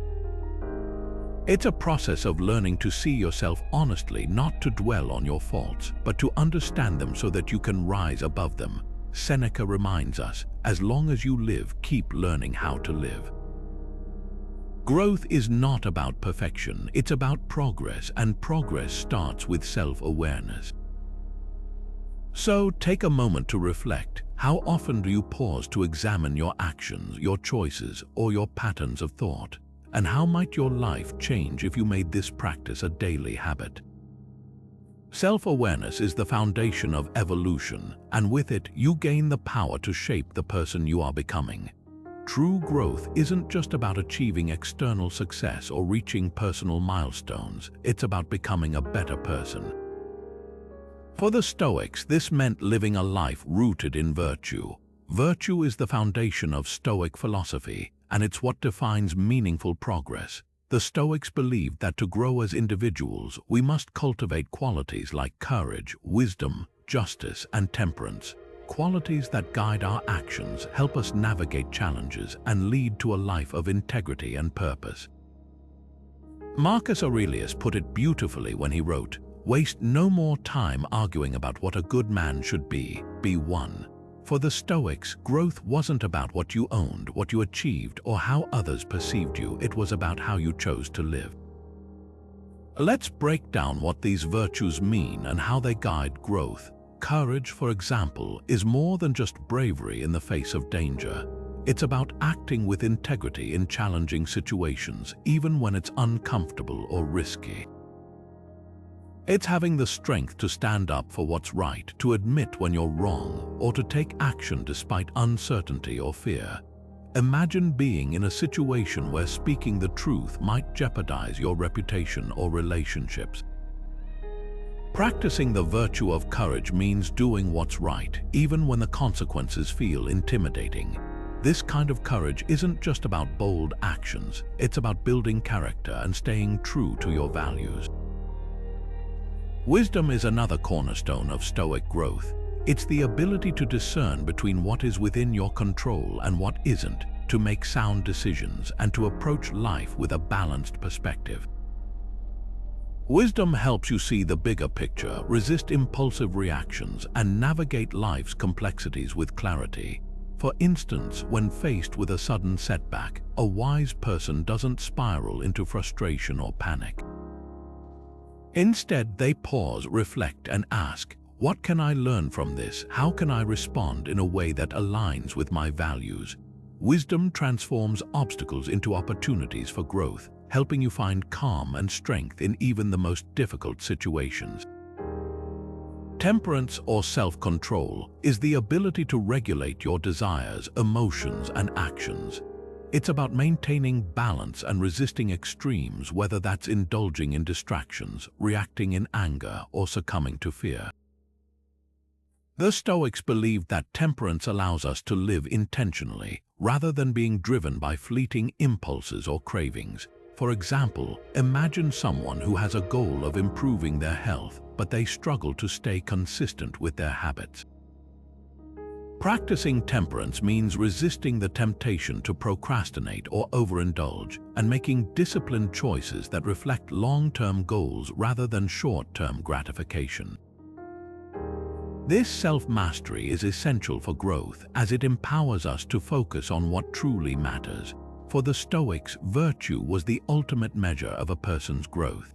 It's a process of learning to see yourself honestly, not to dwell on your faults, but to understand them so that you can rise above them. Seneca reminds us, as long as you live, keep learning how to live. Growth is not about perfection, it's about progress, and progress starts with self-awareness. So take a moment to reflect. How often do you pause to examine your actions, your choices, or your patterns of thought? And how might your life change if you made this practice a daily habit? Self-awareness is the foundation of evolution, and with it, you gain the power to shape the person you are becoming. True growth isn't just about achieving external success or reaching personal milestones, it's about becoming a better person. For the Stoics, this meant living a life rooted in virtue. Virtue is the foundation of Stoic philosophy, and it's what defines meaningful progress. The Stoics believed that to grow as individuals, we must cultivate qualities like courage, wisdom, justice, and temperance. Qualities that guide our actions, help us navigate challenges, and lead to a life of integrity and purpose. Marcus Aurelius put it beautifully when he wrote, "Waste no more time arguing about what a good man should be one." For the Stoics, growth wasn't about what you owned, what you achieved, or how others perceived you. It was about how you chose to live. Let's break down what these virtues mean and how they guide growth. Courage, for example, is more than just bravery in the face of danger. It's about acting with integrity in challenging situations, even when it's uncomfortable or risky. It's having the strength to stand up for what's right, to admit when you're wrong, or to take action despite uncertainty or fear. Imagine being in a situation where speaking the truth might jeopardize your reputation or relationships. Practicing the virtue of courage means doing what's right, even when the consequences feel intimidating. This kind of courage isn't just about bold actions, it's about building character and staying true to your values. Wisdom is another cornerstone of Stoic growth. It's the ability to discern between what is within your control and what isn't, to make sound decisions and to approach life with a balanced perspective. Wisdom helps you see the bigger picture, resist impulsive reactions, and navigate life's complexities with clarity. For instance, when faced with a sudden setback, a wise person doesn't spiral into frustration or panic. Instead, they pause, reflect, and ask, "What can I learn from this? How can I respond in a way that aligns with my values?" Wisdom transforms obstacles into opportunities for growth, helping you find calm and strength in even the most difficult situations. Temperance, or self-control, is the ability to regulate your desires, emotions, and actions. It's about maintaining balance and resisting extremes, whether that's indulging in distractions, reacting in anger, or succumbing to fear. The Stoics believed that temperance allows us to live intentionally, rather than being driven by fleeting impulses or cravings. For example, imagine someone who has a goal of improving their health, but they struggle to stay consistent with their habits. Practicing temperance means resisting the temptation to procrastinate or overindulge, and making disciplined choices that reflect long-term goals rather than short-term gratification. This self-mastery is essential for growth, as it empowers us to focus on what truly matters. For the Stoics, virtue was the ultimate measure of a person's growth.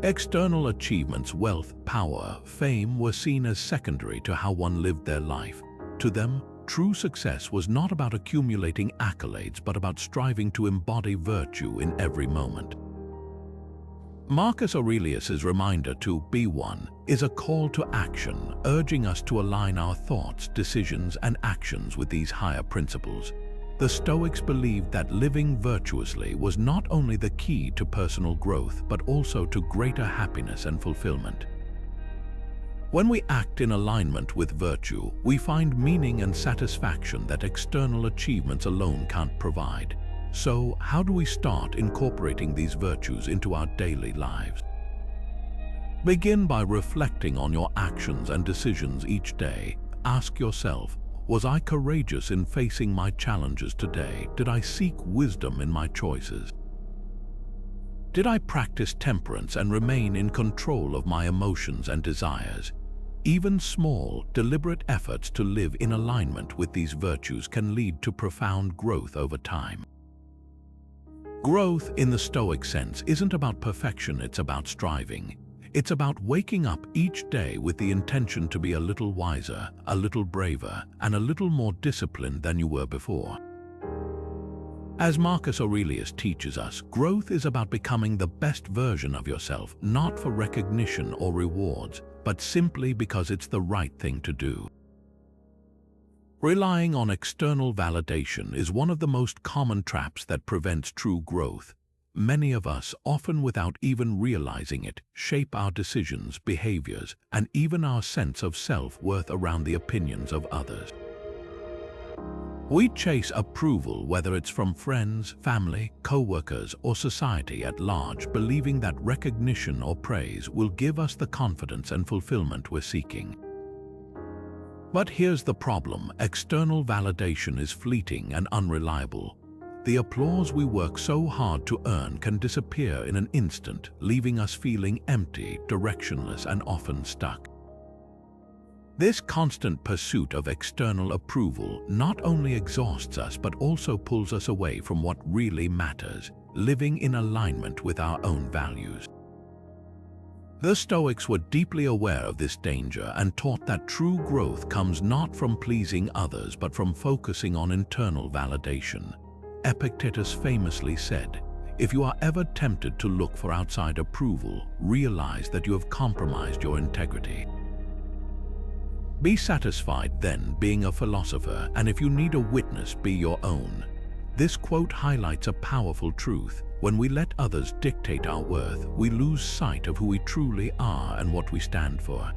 External achievements, wealth, power, fame were seen as secondary to how one lived their life. To them, true success was not about accumulating accolades, but about striving to embody virtue in every moment. Marcus Aurelius's reminder to be one is a call to action, urging us to align our thoughts, decisions, and actions with these higher principles. The Stoics believed that living virtuously was not only the key to personal growth, but also to greater happiness and fulfillment. When we act in alignment with virtue, we find meaning and satisfaction that external achievements alone can't provide. So, how do we start incorporating these virtues into our daily lives? Begin by reflecting on your actions and decisions each day. Ask yourself, was I courageous in facing my challenges today? Did I seek wisdom in my choices? Did I practice temperance and remain in control of my emotions and desires? Even small, deliberate efforts to live in alignment with these virtues can lead to profound growth over time. Growth in the Stoic sense isn't about perfection, it's about striving. It's about waking up each day with the intention to be a little wiser, a little braver, and a little more disciplined than you were before. As Marcus Aurelius teaches us, growth is about becoming the best version of yourself, not for recognition or rewards, but simply because it's the right thing to do. Relying on external validation is one of the most common traps that prevents true growth. Many of us, often without even realizing it, shape our decisions, behaviors, and even our sense of self-worth around the opinions of others. We chase approval, whether it's from friends, family, co-workers, or society at large, believing that recognition or praise will give us the confidence and fulfillment we're seeking. But here's the problem: external validation is fleeting and unreliable. The applause we work so hard to earn can disappear in an instant, leaving us feeling empty, directionless, and often stuck. This constant pursuit of external approval not only exhausts us but also pulls us away from what really matters, living in alignment with our own values. The Stoics were deeply aware of this danger and taught that true growth comes not from pleasing others but from focusing on internal validation. Epictetus famously said, "If you are ever tempted to look for outside approval, realize that you have compromised your integrity." Be satisfied then, being a philosopher, and if you need a witness, be your own. This quote highlights a powerful truth. When we let others dictate our worth, we lose sight of who we truly are and what we stand for.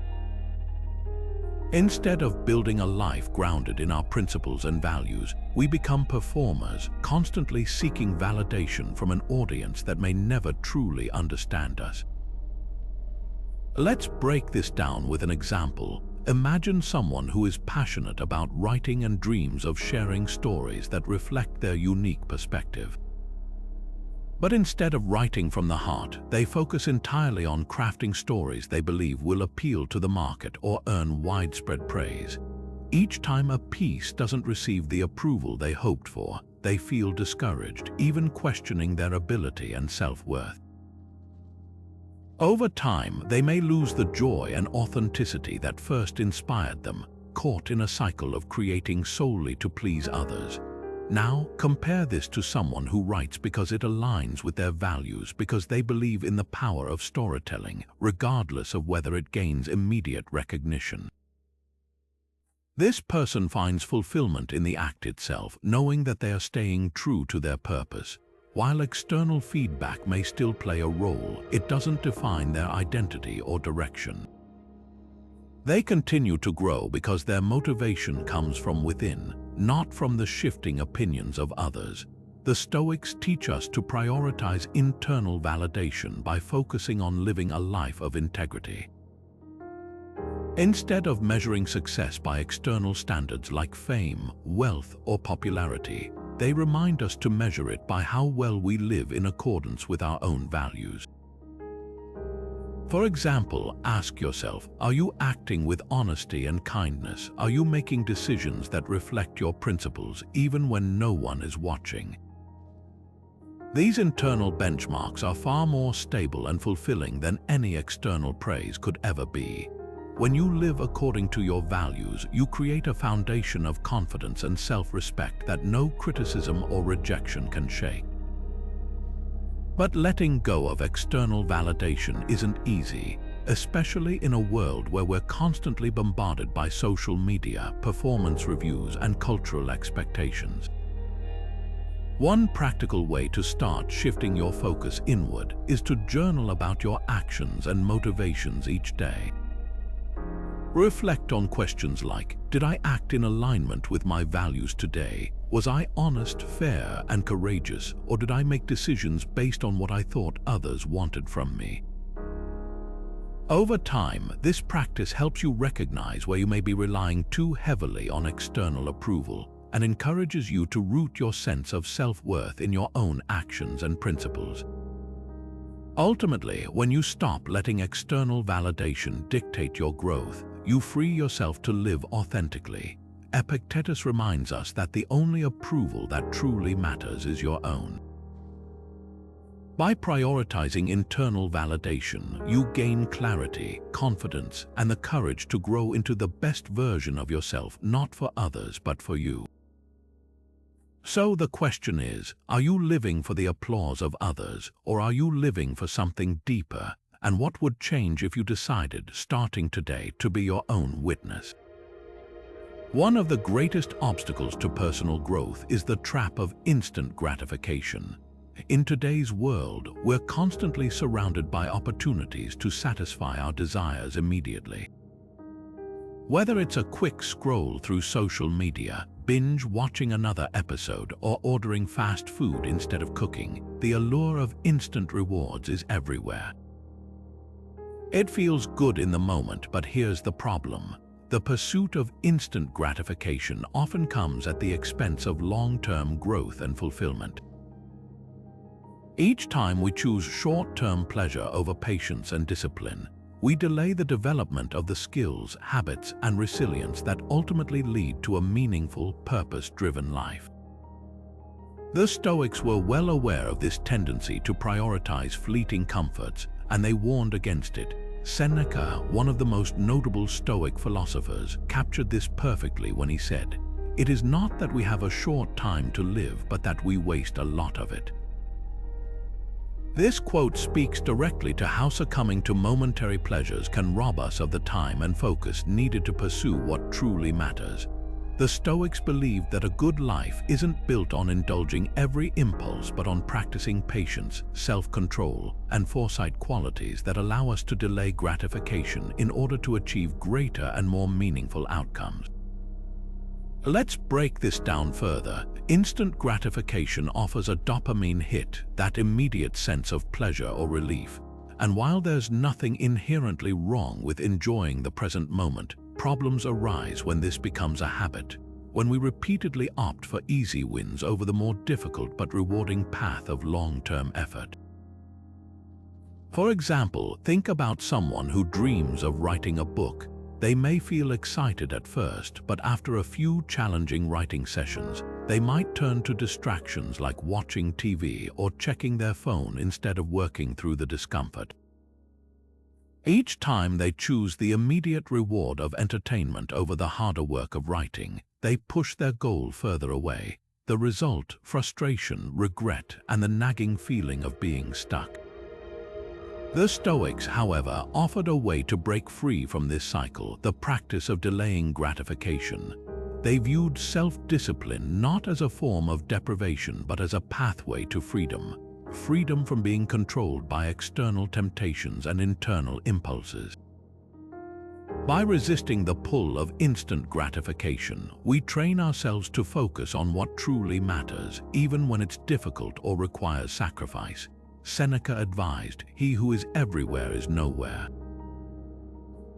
Instead of building a life grounded in our principles and values, we become performers, constantly seeking validation from an audience that may never truly understand us. Let's break this down with an example. Imagine someone who is passionate about writing and dreams of sharing stories that reflect their unique perspective. But instead of writing from the heart, they focus entirely on crafting stories they believe will appeal to the market or earn widespread praise. Each time a piece doesn't receive the approval they hoped for, they feel discouraged, even questioning their ability and self-worth. Over time, they may lose the joy and authenticity that first inspired them, caught in a cycle of creating solely to please others. Now, compare this to someone who writes because it aligns with their values, because they believe in the power of storytelling, regardless of whether it gains immediate recognition. This person finds fulfillment in the act itself, knowing that they are staying true to their purpose. While external feedback may still play a role, it doesn't define their identity or direction. They continue to grow because their motivation comes from within, not from the shifting opinions of others. The Stoics teach us to prioritize internal validation by focusing on living a life of integrity. Instead of measuring success by external standards like fame, wealth, or popularity, they remind us to measure it by how well we live in accordance with our own values. For example, ask yourself, are you acting with honesty and kindness? Are you making decisions that reflect your principles even when no one is watching? These internal benchmarks are far more stable and fulfilling than any external praise could ever be. When you live according to your values, you create a foundation of confidence and self-respect that no criticism or rejection can shake. But letting go of external validation isn't easy, especially in a world where we're constantly bombarded by social media, performance reviews, and cultural expectations. One practical way to start shifting your focus inward is to journal about your actions and motivations each day. Reflect on questions like, did I act in alignment with my values today? Was I honest, fair, and courageous, or did I make decisions based on what I thought others wanted from me? Over time, this practice helps you recognize where you may be relying too heavily on external approval and encourages you to root your sense of self-worth in your own actions and principles. Ultimately, when you stop letting external validation dictate your growth, you free yourself to live authentically. Epictetus reminds us that the only approval that truly matters is your own. By prioritizing internal validation, you gain clarity, confidence, and the courage to grow into the best version of yourself, not for others, but for you. So the question is, are you living for the applause of others, or are you living for something deeper? And what would change if you decided, starting today, to be your own witness? One of the greatest obstacles to personal growth is the trap of instant gratification. In today's world, we're constantly surrounded by opportunities to satisfy our desires immediately. Whether it's a quick scroll through social media, binge watching another episode, or ordering fast food instead of cooking, the allure of instant rewards is everywhere. It feels good in the moment, but here's the problem. The pursuit of instant gratification often comes at the expense of long-term growth and fulfillment. Each time we choose short-term pleasure over patience and discipline, we delay the development of the skills, habits, and resilience that ultimately lead to a meaningful, purpose-driven life. The Stoics were well aware of this tendency to prioritize fleeting comforts, and they warned against it. Seneca, one of the most notable Stoic philosophers, captured this perfectly when he said, "It is not that we have a short time to live, but that we waste a lot of it." This quote speaks directly to how succumbing to momentary pleasures can rob us of the time and focus needed to pursue what truly matters. The Stoics believed that a good life isn't built on indulging every impulse, but on practicing patience, self-control, and foresight, qualities that allow us to delay gratification in order to achieve greater and more meaningful outcomes. Let's break this down further. Instant gratification offers a dopamine hit, that immediate sense of pleasure or relief. And while there's nothing inherently wrong with enjoying the present moment, problems arise when this becomes a habit, when we repeatedly opt for easy wins over the more difficult but rewarding path of long-term effort. For example, think about someone who dreams of writing a book. They may feel excited at first, but after a few challenging writing sessions, they might turn to distractions like watching TV or checking their phone instead of working through the discomfort. Each time they choose the immediate reward of entertainment over the harder work of writing, they push their goal further away. The result: frustration, regret, and the nagging feeling of being stuck. The Stoics, however, offered a way to break free from this cycle, the practice of delaying gratification. They viewed self-discipline not as a form of deprivation, but as a pathway to freedom. Freedom from being controlled by external temptations and internal impulses. By resisting the pull of instant gratification, we train ourselves to focus on what truly matters, even when it's difficult or requires sacrifice. Seneca advised, "He who is everywhere is nowhere."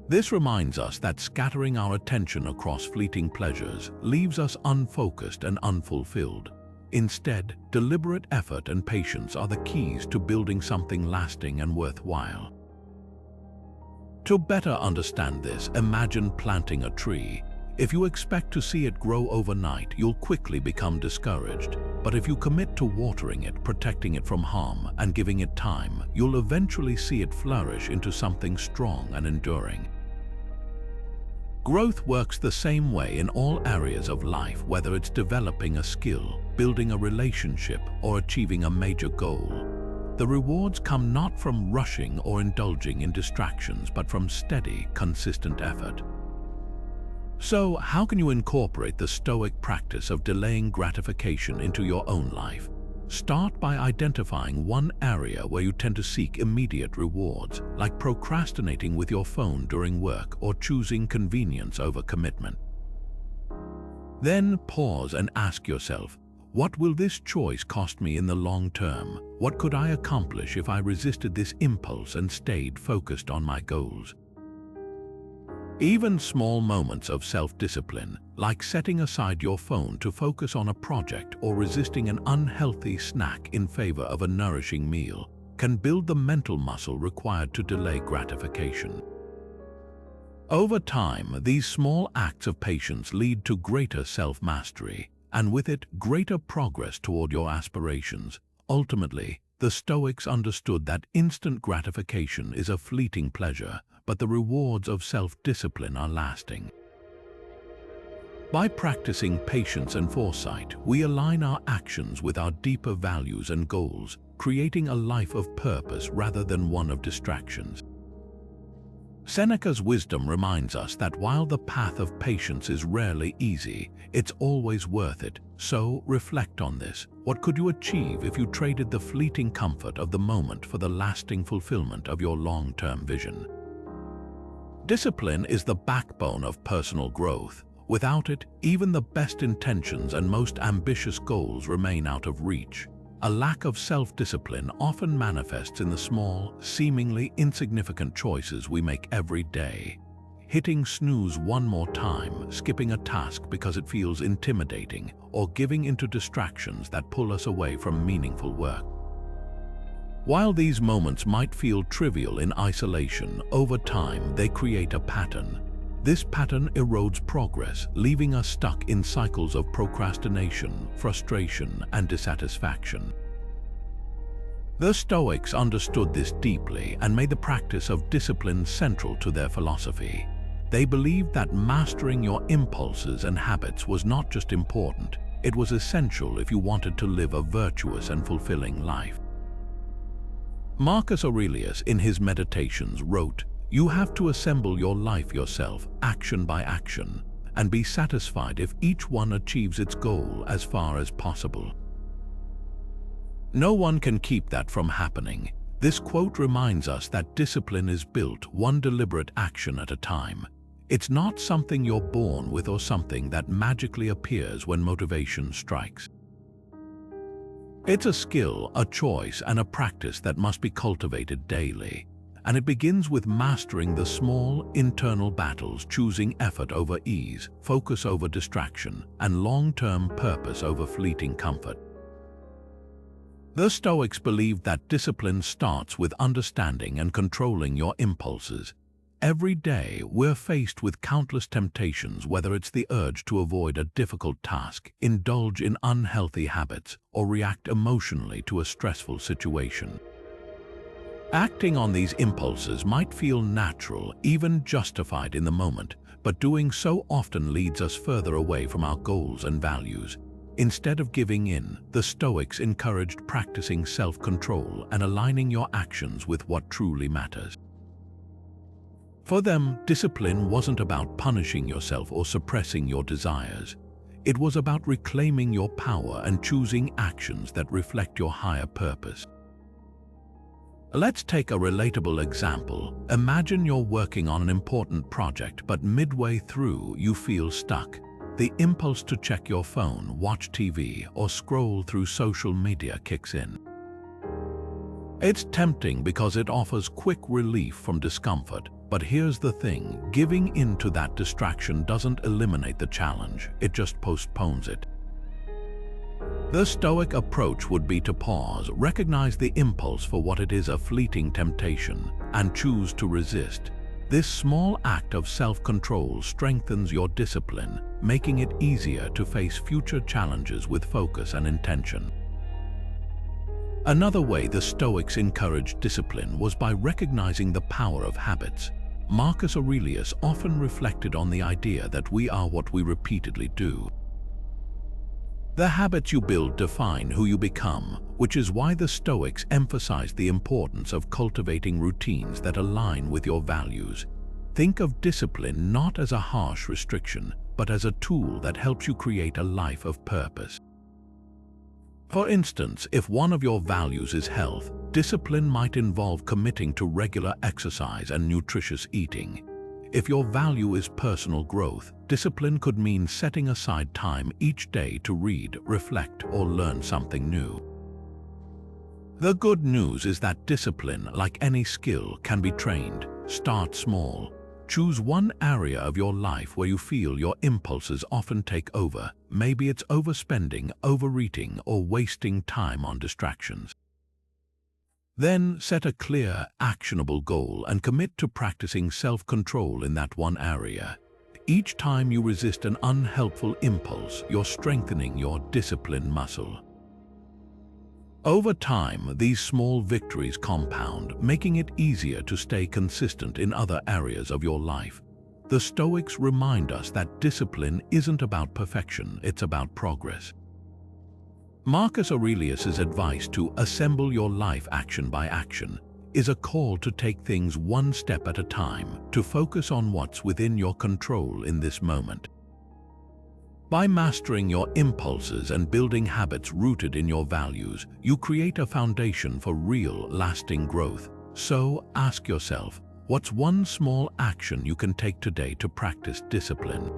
This reminds us that scattering our attention across fleeting pleasures leaves us unfocused and unfulfilled. Instead, deliberate effort and patience are the keys to building something lasting and worthwhile. To better understand this, imagine planting a tree. If you expect to see it grow overnight, you'll quickly become discouraged. But if you commit to watering it, protecting it from harm, and giving it time, you'll eventually see it flourish into something strong and enduring. Growth works the same way in all areas of life, whether it's developing a skill, building a relationship, or achieving a major goal. The rewards come not from rushing or indulging in distractions, but from steady, consistent effort. So, how can you incorporate the Stoic practice of delaying gratification into your own life? Start by identifying one area where you tend to seek immediate rewards, like procrastinating with your phone during work or choosing convenience over commitment. Then pause and ask yourself, what will this choice cost me in the long term? What could I accomplish if I resisted this impulse and stayed focused on my goals? Even small moments of self-discipline, like setting aside your phone to focus on a project or resisting an unhealthy snack in favor of a nourishing meal, can build the mental muscle required to delay gratification. Over time, these small acts of patience lead to greater self-mastery, and with it, greater progress toward your aspirations. Ultimately, the Stoics understood that instant gratification is a fleeting pleasure, but the rewards of self-discipline are lasting. By practicing patience and foresight, we align our actions with our deeper values and goals, creating a life of purpose rather than one of distractions. Seneca's wisdom reminds us that while the path of patience is rarely easy, it's always worth it. So, reflect on this. What could you achieve if you traded the fleeting comfort of the moment for the lasting fulfillment of your long-term vision? Discipline is the backbone of personal growth. Without it, even the best intentions and most ambitious goals remain out of reach. A lack of self-discipline often manifests in the small, seemingly insignificant choices we make every day. Hitting snooze one more time, skipping a task because it feels intimidating, or giving into distractions that pull us away from meaningful work. While these moments might feel trivial in isolation, over time they create a pattern. This pattern erodes progress, leaving us stuck in cycles of procrastination, frustration, and dissatisfaction. The Stoics understood this deeply and made the practice of discipline central to their philosophy. They believed that mastering your impulses and habits was not just important, it was essential if you wanted to live a virtuous and fulfilling life. Marcus Aurelius, in his Meditations, wrote, "You have to assemble your life yourself, action by action, and be satisfied if each one achieves its goal as far as possible." No one can keep that from happening. This quote reminds us that discipline is built one deliberate action at a time. It's not something you're born with or something that magically appears when motivation strikes. It's a skill, a choice, and a practice that must be cultivated daily. And it begins with mastering the small, internal battles, choosing effort over ease, focus over distraction, and long-term purpose over fleeting comfort. The Stoics believed that discipline starts with understanding and controlling your impulses. Every day, we're faced with countless temptations, whether it's the urge to avoid a difficult task, indulge in unhealthy habits, or react emotionally to a stressful situation. Acting on these impulses might feel natural, even justified in the moment, but doing so often leads us further away from our goals and values. Instead of giving in, the Stoics encouraged practicing self-control and aligning your actions with what truly matters. For them, discipline wasn't about punishing yourself or suppressing your desires. It was about reclaiming your power and choosing actions that reflect your higher purpose. Let's take a relatable example. Imagine you're working on an important project, but midway through you feel stuck. The impulse to check your phone, watch TV, or scroll through social media kicks in. It's tempting because it offers quick relief from discomfort, but here's the thing, giving in to that distraction doesn't eliminate the challenge, it just postpones it. The Stoic approach would be to pause, recognize the impulse for what it is, a fleeting temptation, and choose to resist. This small act of self-control strengthens your discipline, making it easier to face future challenges with focus and intention. Another way the Stoics encouraged discipline was by recognizing the power of habits. Marcus Aurelius often reflected on the idea that we are what we repeatedly do. The habits you build define who you become, which is why the Stoics emphasized the importance of cultivating routines that align with your values. Think of discipline not as a harsh restriction, but as a tool that helps you create a life of purpose. For instance, if one of your values is health, discipline might involve committing to regular exercise and nutritious eating. If your value is personal growth, discipline could mean setting aside time each day to read, reflect, or learn something new. The good news is that discipline, like any skill, can be trained. Start small. Choose one area of your life where you feel your impulses often take over. Maybe it's overspending, overeating, or wasting time on distractions. Then set a clear, actionable goal and commit to practicing self-control in that one area. Each time you resist an unhelpful impulse, you're strengthening your discipline muscle. Over time, these small victories compound, making it easier to stay consistent in other areas of your life. The Stoics remind us that discipline isn't about perfection, it's about progress. Marcus Aurelius's advice to assemble your life action by action is a call to take things one step at a time, to focus on what's within your control in this moment. By mastering your impulses and building habits rooted in your values, you create a foundation for real, lasting growth. So ask yourself, what's one small action you can take today to practice discipline?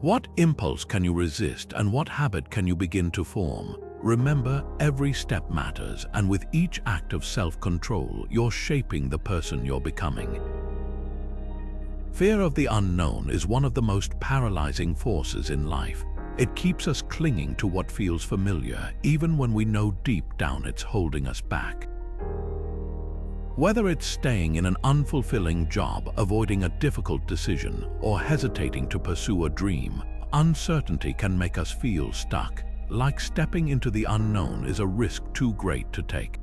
What impulse can you resist, and what habit can you begin to form? Remember, every step matters, and with each act of self-control, you're shaping the person you're becoming. Fear of the unknown is one of the most paralyzing forces in life. It keeps us clinging to what feels familiar, even when we know deep down it's holding us back. Whether it's staying in an unfulfilling job, avoiding a difficult decision, or hesitating to pursue a dream, uncertainty can make us feel stuck, like stepping into the unknown is a risk too great to take.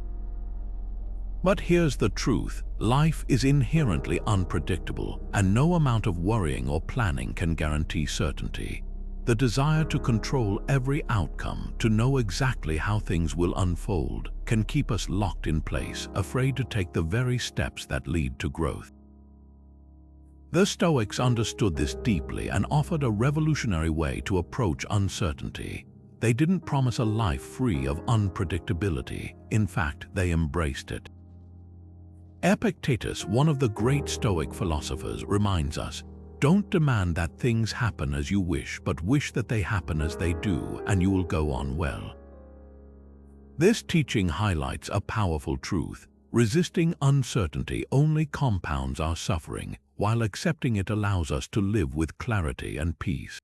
But here's the truth, life is inherently unpredictable, and no amount of worrying or planning can guarantee certainty. The desire to control every outcome, to know exactly how things will unfold, can keep us locked in place, afraid to take the very steps that lead to growth. The Stoics understood this deeply and offered a revolutionary way to approach uncertainty. They didn't promise a life free of unpredictability. In fact, they embraced it. Epictetus, one of the great Stoic philosophers, reminds us, don't demand that things happen as you wish, but wish that they happen as they do, and you will go on well. This teaching highlights a powerful truth. Resisting uncertainty only compounds our suffering, while accepting it allows us to live with clarity and peace.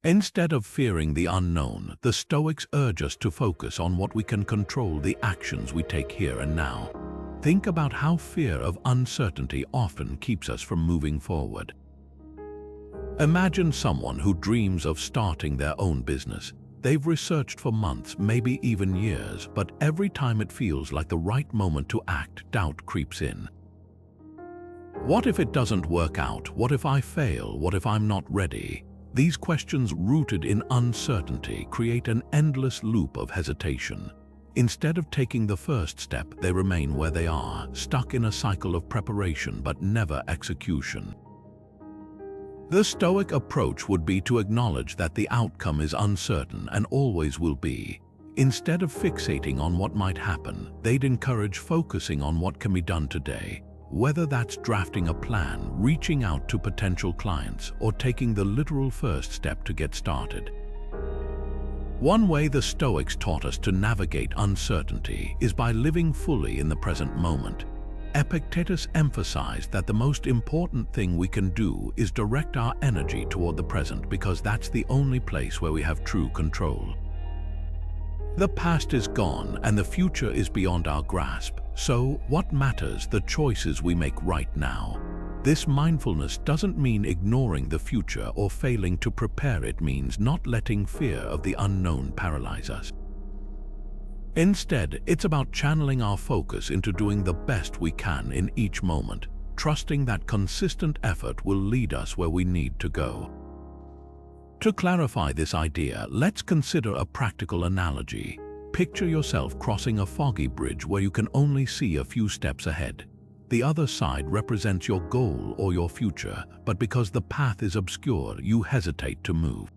Instead of fearing the unknown, the Stoics urge us to focus on what we can control, the actions we take here and now. Think about how fear of uncertainty often keeps us from moving forward. Imagine someone who dreams of starting their own business. They've researched for months, maybe even years, but every time it feels like the right moment to act, doubt creeps in. What if it doesn't work out? What if I fail? What if I'm not ready? These questions, rooted in uncertainty, create an endless loop of hesitation. Instead of taking the first step, they remain where they are, stuck in a cycle of preparation but never execution. The Stoic approach would be to acknowledge that the outcome is uncertain and always will be. Instead of fixating on what might happen, they'd encourage focusing on what can be done today, whether that's drafting a plan, reaching out to potential clients, or taking the literal first step to get started. One way the Stoics taught us to navigate uncertainty is by living fully in the present moment. Epictetus emphasized that the most important thing we can do is direct our energy toward the present, because that's the only place where we have true control. The past is gone and the future is beyond our grasp. So what matters? The choices we make right now. This mindfulness doesn't mean ignoring the future or failing to prepare. It means not letting fear of the unknown paralyze us. Instead, it's about channeling our focus into doing the best we can in each moment, trusting that consistent effort will lead us where we need to go. To clarify this idea, let's consider a practical analogy. Picture yourself crossing a foggy bridge where you can only see a few steps ahead. The other side represents your goal or your future, but because the path is obscure, you hesitate to move.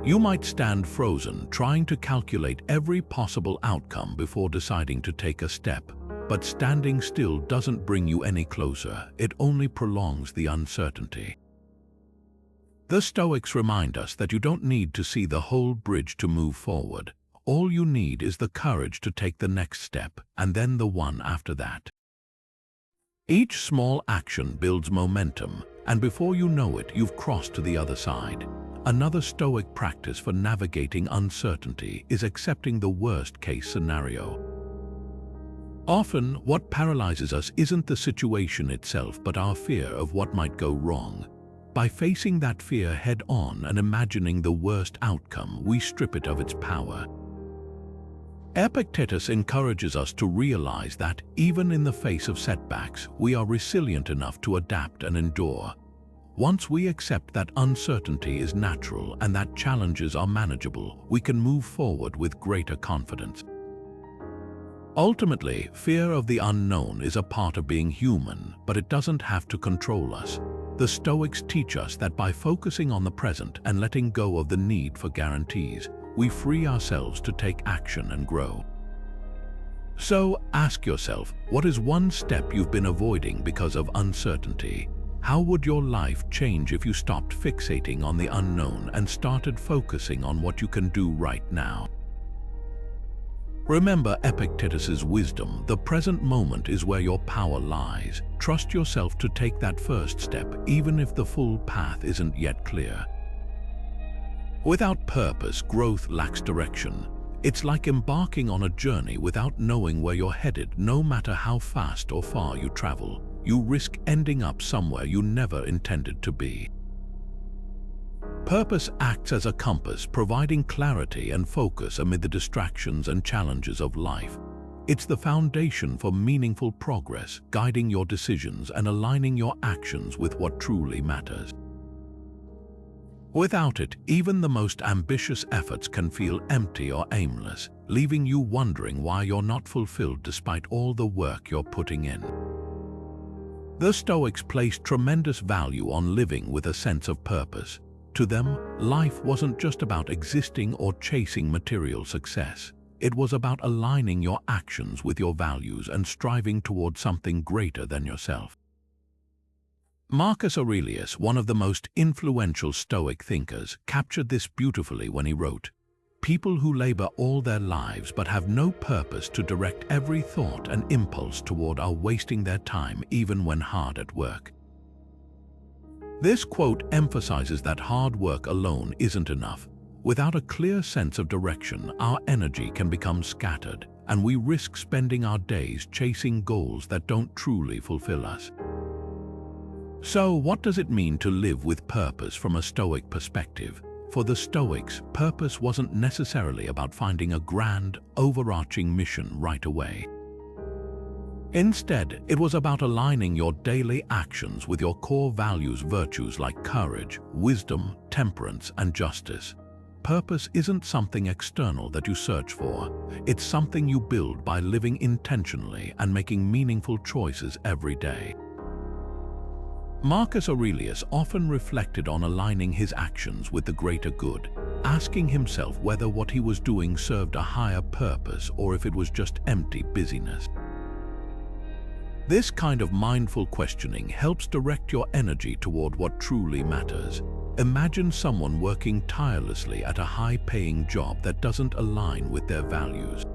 You might stand frozen, trying to calculate every possible outcome before deciding to take a step. But standing still doesn't bring you any closer, it only prolongs the uncertainty. The Stoics remind us that you don't need to see the whole bridge to move forward. All you need is the courage to take the next step, and then the one after that. Each small action builds momentum, and before you know it, you've crossed to the other side. Another Stoic practice for navigating uncertainty is accepting the worst-case scenario. Often, what paralyzes us isn't the situation itself, but our fear of what might go wrong. By facing that fear head-on and imagining the worst outcome, we strip it of its power. Epictetus encourages us to realize that, even in the face of setbacks, we are resilient enough to adapt and endure. Once we accept that uncertainty is natural and that challenges are manageable, we can move forward with greater confidence. Ultimately, fear of the unknown is a part of being human, but it doesn't have to control us. The Stoics teach us that by focusing on the present and letting go of the need for guarantees, we free ourselves to take action and grow. So ask yourself, what is one step you've been avoiding because of uncertainty? How would your life change if you stopped fixating on the unknown and started focusing on what you can do right now? Remember Epictetus's wisdom, the present moment is where your power lies. Trust yourself to take that first step, even if the full path isn't yet clear. Without purpose, growth lacks direction. It's like embarking on a journey without knowing where you're headed. No matter how fast or far you travel, you risk ending up somewhere you never intended to be. Purpose acts as a compass, providing clarity and focus amid the distractions and challenges of life. It's the foundation for meaningful progress, guiding your decisions and aligning your actions with what truly matters. Without it, even the most ambitious efforts can feel empty or aimless, leaving you wondering why you're not fulfilled despite all the work you're putting in. The Stoics placed tremendous value on living with a sense of purpose. To them, life wasn't just about existing or chasing material success. It was about aligning your actions with your values and striving toward something greater than yourself. Marcus Aurelius, one of the most influential Stoic thinkers, captured this beautifully when he wrote, "People who labor all their lives but have no purpose to direct every thought and impulse toward are wasting their time even when hard at work." This quote emphasizes that hard work alone isn't enough. Without a clear sense of direction, our energy can become scattered, and we risk spending our days chasing goals that don't truly fulfill us. So, what does it mean to live with purpose from a Stoic perspective? For the Stoics, purpose wasn't necessarily about finding a grand, overarching mission right away. Instead, it was about aligning your daily actions with your core values, virtues like courage, wisdom, temperance, and justice. Purpose isn't something external that you search for. It's something you build by living intentionally and making meaningful choices every day. Marcus Aurelius often reflected on aligning his actions with the greater good, asking himself whether what he was doing served a higher purpose or if it was just empty busyness. This kind of mindful questioning helps direct your energy toward what truly matters. Imagine someone working tirelessly at a high-paying job that doesn't align with their values.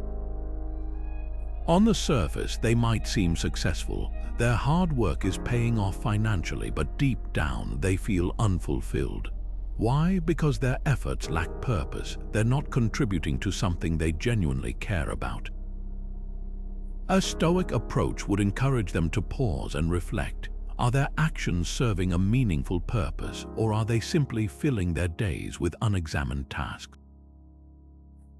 On the surface, they might seem successful. Their hard work is paying off financially, but deep down, they feel unfulfilled. Why? Because their efforts lack purpose. They're not contributing to something they genuinely care about. A Stoic approach would encourage them to pause and reflect. Are their actions serving a meaningful purpose, or are they simply filling their days with unexamined tasks?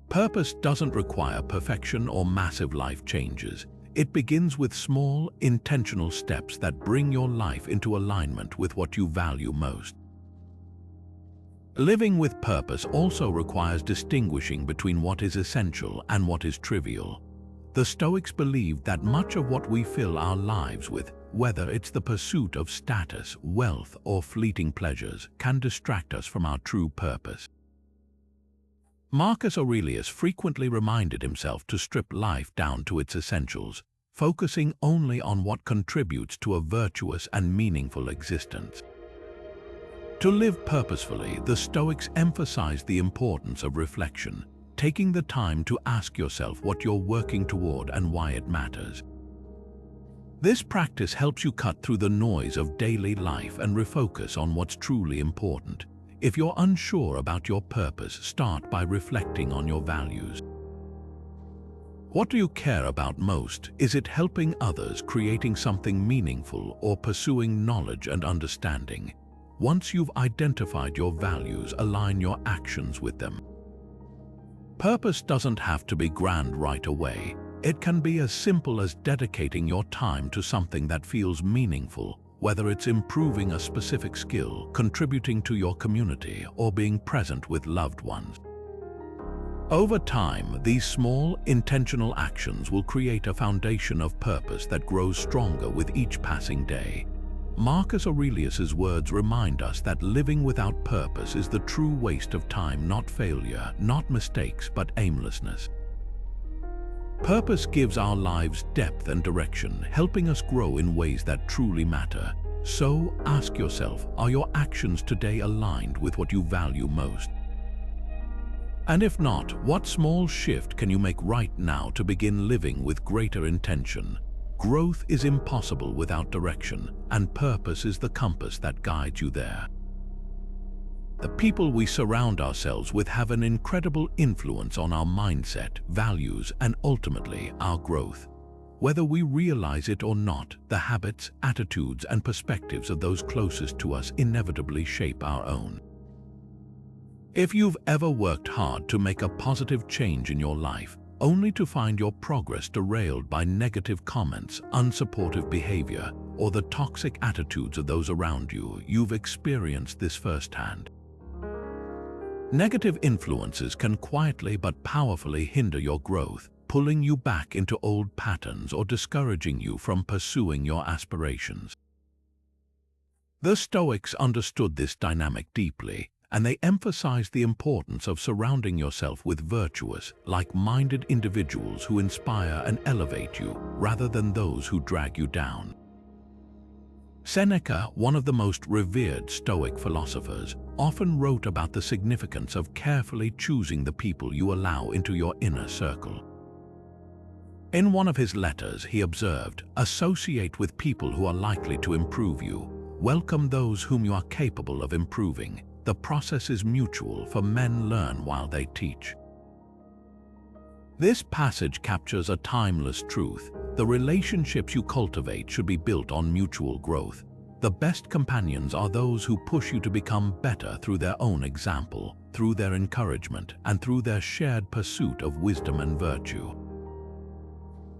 Purpose doesn't require perfection or massive life changes. It begins with small, intentional steps that bring your life into alignment with what you value most. Living with purpose also requires distinguishing between what is essential and what is trivial. The Stoics believed that much of what we fill our lives with, whether it's the pursuit of status, wealth, or fleeting pleasures, can distract us from our true purpose. Marcus Aurelius frequently reminded himself to strip life down to its essentials, focusing only on what contributes to a virtuous and meaningful existence. To live purposefully, the Stoics emphasized the importance of reflection, taking the time to ask yourself what you're working toward and why it matters. This practice helps you cut through the noise of daily life and refocus on what's truly important. If you're unsure about your purpose, start by reflecting on your values. What do you care about most? Is it helping others, creating something meaningful, or pursuing knowledge and understanding? Once you've identified your values, align your actions with them. Purpose doesn't have to be grand right away. It can be as simple as dedicating your time to something that feels meaningful, whether it's improving a specific skill, contributing to your community, or being present with loved ones. Over time, these small, intentional actions will create a foundation of purpose that grows stronger with each passing day. Marcus Aurelius's words remind us that living without purpose is the true waste of time, not failure, not mistakes, but aimlessness. Purpose gives our lives depth and direction, helping us grow in ways that truly matter. So, ask yourself, are your actions today aligned with what you value most? And if not, what small shift can you make right now to begin living with greater intention? Growth is impossible without direction, and purpose is the compass that guides you there. The people we surround ourselves with have an incredible influence on our mindset, values, and ultimately our growth. Whether we realize it or not, the habits, attitudes, and perspectives of those closest to us inevitably shape our own. If you've ever worked hard to make a positive change in your life, only to find your progress derailed by negative comments, unsupportive behavior, or the toxic attitudes of those around you, you've experienced this firsthand. Negative influences can quietly but powerfully hinder your growth, pulling you back into old patterns or discouraging you from pursuing your aspirations. The Stoics understood this dynamic deeply, and they emphasized the importance of surrounding yourself with virtuous, like-minded individuals who inspire and elevate you, rather than those who drag you down. Seneca, one of the most revered Stoic philosophers, often wrote about the significance of carefully choosing the people you allow into your inner circle. In one of his letters, he observed, "Associate with people who are likely to improve you. Welcome those whom you are capable of improving. The process is mutual, for men learn while they teach." This passage captures a timeless truth. The relationships you cultivate should be built on mutual growth. The best companions are those who push you to become better through their own example, through their encouragement, and through their shared pursuit of wisdom and virtue.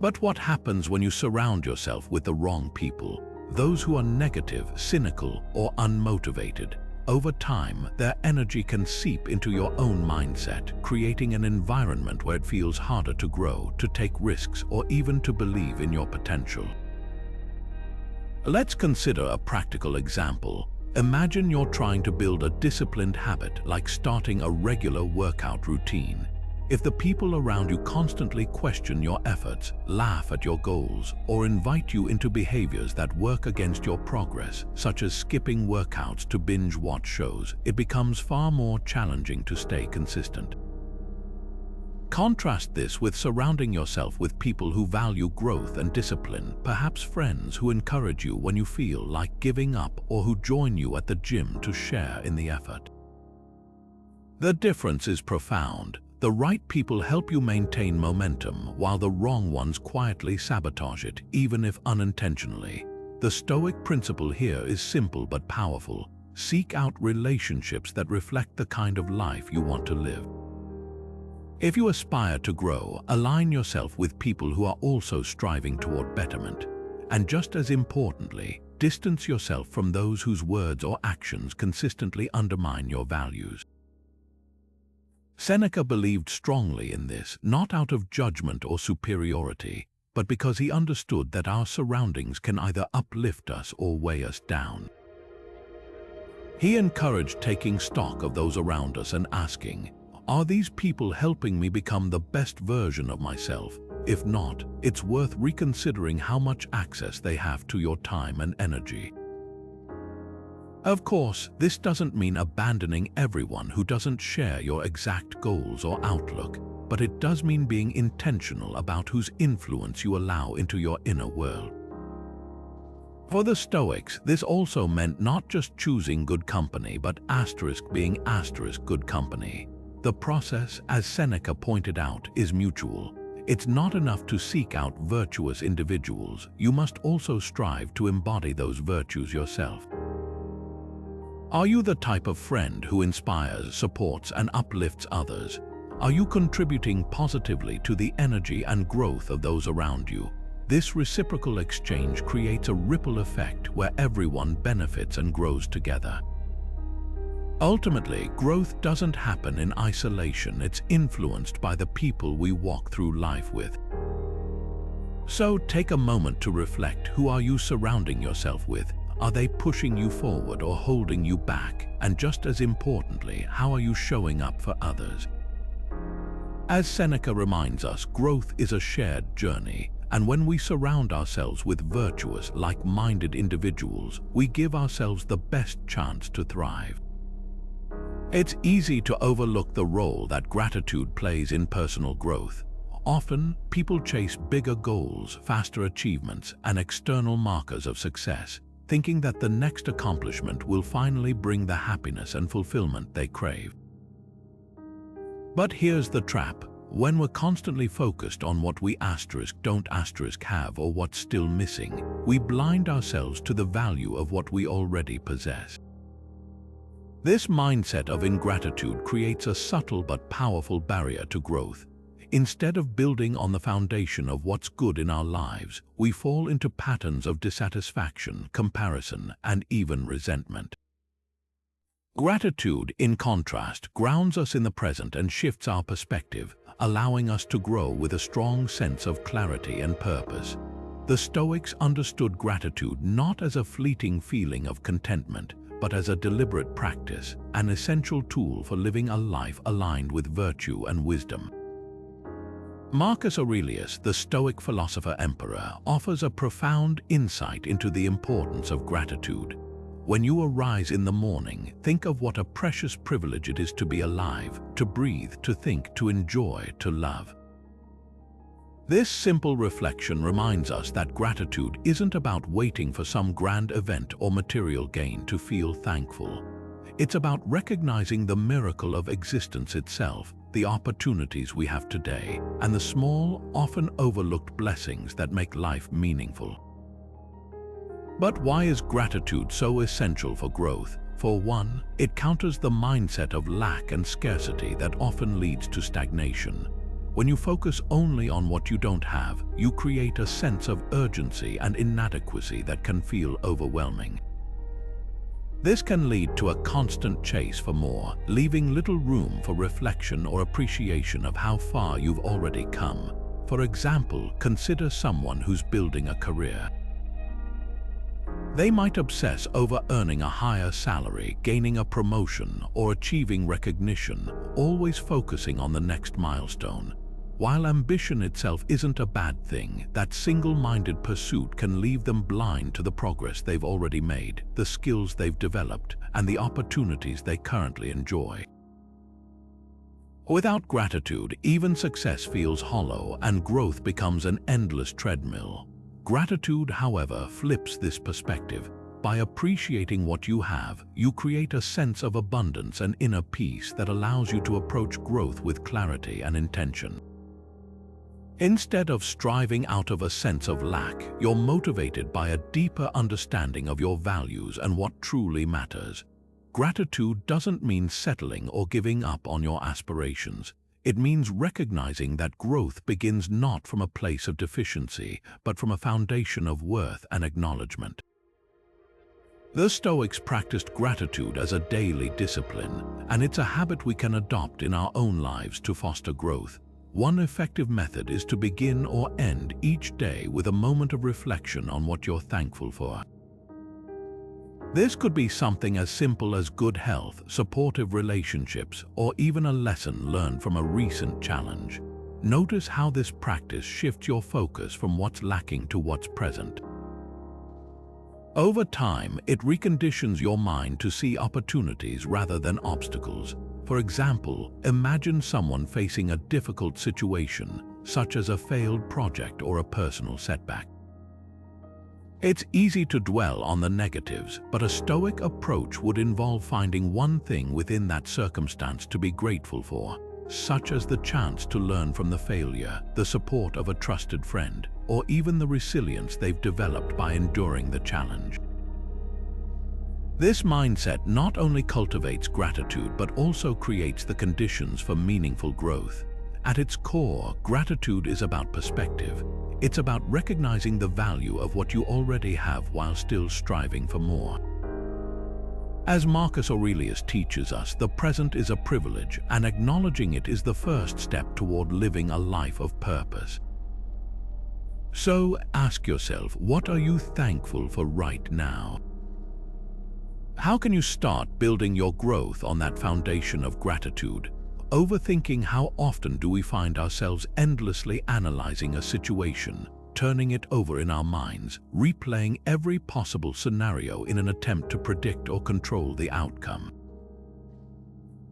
But what happens when you surround yourself with the wrong people? Those who are negative, cynical, or unmotivated. Over time, their energy can seep into your own mindset, creating an environment where it feels harder to grow, to take risks, or even to believe in your potential. Let's consider a practical example. Imagine you're trying to build a disciplined habit, like starting a regular workout routine. If the people around you constantly question your efforts, laugh at your goals, or invite you into behaviors that work against your progress, such as skipping workouts to binge-watch shows, it becomes far more challenging to stay consistent. Contrast this with surrounding yourself with people who value growth and discipline, perhaps friends who encourage you when you feel like giving up or who join you at the gym to share in the effort. The difference is profound. The right people help you maintain momentum, while the wrong ones quietly sabotage it, even if unintentionally. The Stoic principle here is simple but powerful. Seek out relationships that reflect the kind of life you want to live. If you aspire to grow, align yourself with people who are also striving toward betterment. And just as importantly, distance yourself from those whose words or actions consistently undermine your values. Seneca believed strongly in this, not out of judgment or superiority, but because he understood that our surroundings can either uplift us or weigh us down. He encouraged taking stock of those around us and asking, "Are these people helping me become the best version of myself? If not, it's worth reconsidering how much access they have to your time and energy." Of course, this doesn't mean abandoning everyone who doesn't share your exact goals or outlook, but it does mean being intentional about whose influence you allow into your inner world. For the Stoics, this also meant not just choosing good company, but being good company. The process, as Seneca pointed out, is mutual. It's not enough to seek out virtuous individuals. You must also strive to embody those virtues yourself. Are you the type of friend who inspires, supports, and uplifts others? Are you contributing positively to the energy and growth of those around you? This reciprocal exchange creates a ripple effect where everyone benefits and grows together. Ultimately, growth doesn't happen in isolation. It's influenced by the people we walk through life with. So take a moment to reflect. Who are you surrounding yourself with? Are they pushing you forward or holding you back? And just as importantly, how are you showing up for others? As Seneca reminds us, growth is a shared journey, and when we surround ourselves with virtuous, like-minded individuals, we give ourselves the best chance to thrive. It's easy to overlook the role that gratitude plays in personal growth. Often, people chase bigger goals, faster achievements, and external markers of success, thinking that the next accomplishment will finally bring the happiness and fulfillment they crave. But here's the trap. When we're constantly focused on what we don't have or what's still missing, we blind ourselves to the value of what we already possess. This mindset of ingratitude creates a subtle but powerful barrier to growth. Instead of building on the foundation of what's good in our lives, we fall into patterns of dissatisfaction, comparison, and even resentment. Gratitude, in contrast, grounds us in the present and shifts our perspective, allowing us to grow with a strong sense of clarity and purpose. The Stoics understood gratitude not as a fleeting feeling of contentment, but as a deliberate practice, an essential tool for living a life aligned with virtue and wisdom. Marcus Aurelius, the Stoic philosopher-emperor, offers a profound insight into the importance of gratitude. When you arise in the morning, think of what a precious privilege it is to be alive, to breathe, to think, to enjoy, to love. This simple reflection reminds us that gratitude isn't about waiting for some grand event or material gain to feel thankful. It's about recognizing the miracle of existence itself, the opportunities we have today, and the small, often overlooked blessings that make life meaningful. But why is gratitude so essential for growth? For one, it counters the mindset of lack and scarcity that often leads to stagnation. When you focus only on what you don't have, you create a sense of urgency and inadequacy that can feel overwhelming. This can lead to a constant chase for more, leaving little room for reflection or appreciation of how far you've already come. For example, consider someone who's building a career. They might obsess over earning a higher salary, gaining a promotion, or achieving recognition, always focusing on the next milestone. While ambition itself isn't a bad thing, that single-minded pursuit can leave them blind to the progress they've already made, the skills they've developed, and the opportunities they currently enjoy. Without gratitude, even success feels hollow and growth becomes an endless treadmill. Gratitude, however, flips this perspective. By appreciating what you have, you create a sense of abundance and inner peace that allows you to approach growth with clarity and intention. Instead of striving out of a sense of lack, you're motivated by a deeper understanding of your values and what truly matters. Gratitude doesn't mean settling or giving up on your aspirations. It means recognizing that growth begins not from a place of deficiency, but from a foundation of worth and acknowledgement. The Stoics practiced gratitude as a daily discipline, and it's a habit we can adopt in our own lives to foster growth. One effective method is to begin or end each day with a moment of reflection on what you're thankful for. This could be something as simple as good health, supportive relationships, or even a lesson learned from a recent challenge. Notice how this practice shifts your focus from what's lacking to what's present. Over time, it reconditions your mind to see opportunities rather than obstacles. For example, imagine someone facing a difficult situation, such as a failed project or a personal setback. It's easy to dwell on the negatives, but a Stoic approach would involve finding one thing within that circumstance to be grateful for, such as the chance to learn from the failure, the support of a trusted friend, or even the resilience they've developed by enduring the challenge. This mindset not only cultivates gratitude but also creates the conditions for meaningful growth. At its core, gratitude is about perspective. It's about recognizing the value of what you already have while still striving for more. As Marcus Aurelius teaches us, the present is a privilege, and acknowledging it is the first step toward living a life of purpose. So ask yourself, what are you thankful for right now? How can you start building your growth on that foundation of gratitude? Overthinking. How often do we find ourselves endlessly analyzing a situation, turning it over in our minds, replaying every possible scenario in an attempt to predict or control the outcome?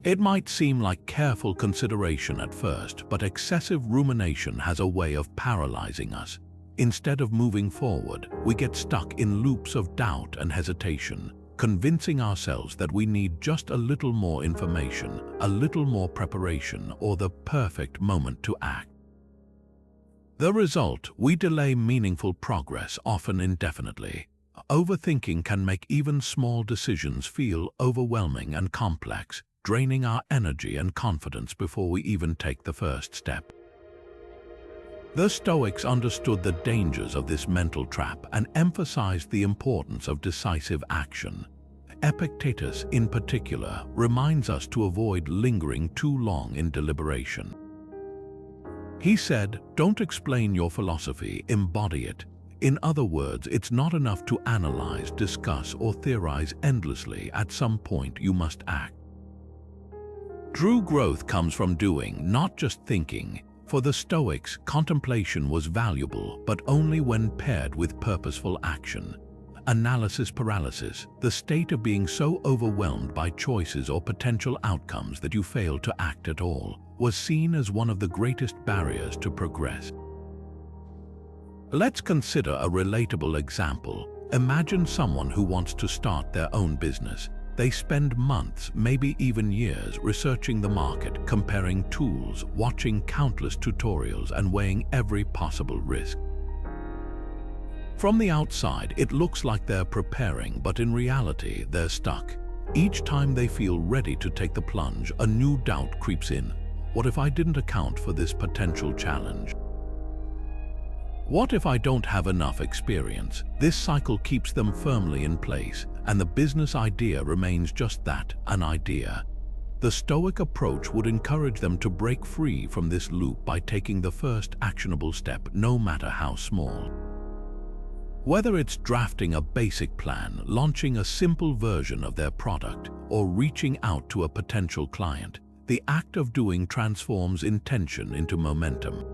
It might seem like careful consideration at first, but excessive rumination has a way of paralyzing us. Instead of moving forward, we get stuck in loops of doubt and hesitation, convincing ourselves that we need just a little more information, a little more preparation, or the perfect moment to act. The result, we delay meaningful progress, often indefinitely. Overthinking can make even small decisions feel overwhelming and complex, draining our energy and confidence before we even take the first step. The Stoics understood the dangers of this mental trap and emphasized the importance of decisive action. Epictetus, in particular, reminds us to avoid lingering too long in deliberation. He said, "Don't explain your philosophy, embody it." In other words, it's not enough to analyze, discuss, or theorize endlessly. At some point, you must act. True growth comes from doing, not just thinking. For the Stoics, contemplation was valuable, but only when paired with purposeful action. Analysis paralysis, the state of being so overwhelmed by choices or potential outcomes that you fail to act at all, was seen as one of the greatest barriers to progress. Let's consider a relatable example. Imagine someone who wants to start their own business. They spend months, maybe even years, researching the market, comparing tools, watching countless tutorials, and weighing every possible risk. From the outside, it looks like they're preparing, but in reality, they're stuck. Each time they feel ready to take the plunge, a new doubt creeps in. What if I didn't account for this potential challenge? What if I don't have enough experience? This cycle keeps them firmly in place, and the business idea remains just that, an idea. The Stoic approach would encourage them to break free from this loop by taking the first actionable step, no matter how small. Whether it's drafting a basic plan, launching a simple version of their product, or reaching out to a potential client, the act of doing transforms intention into momentum.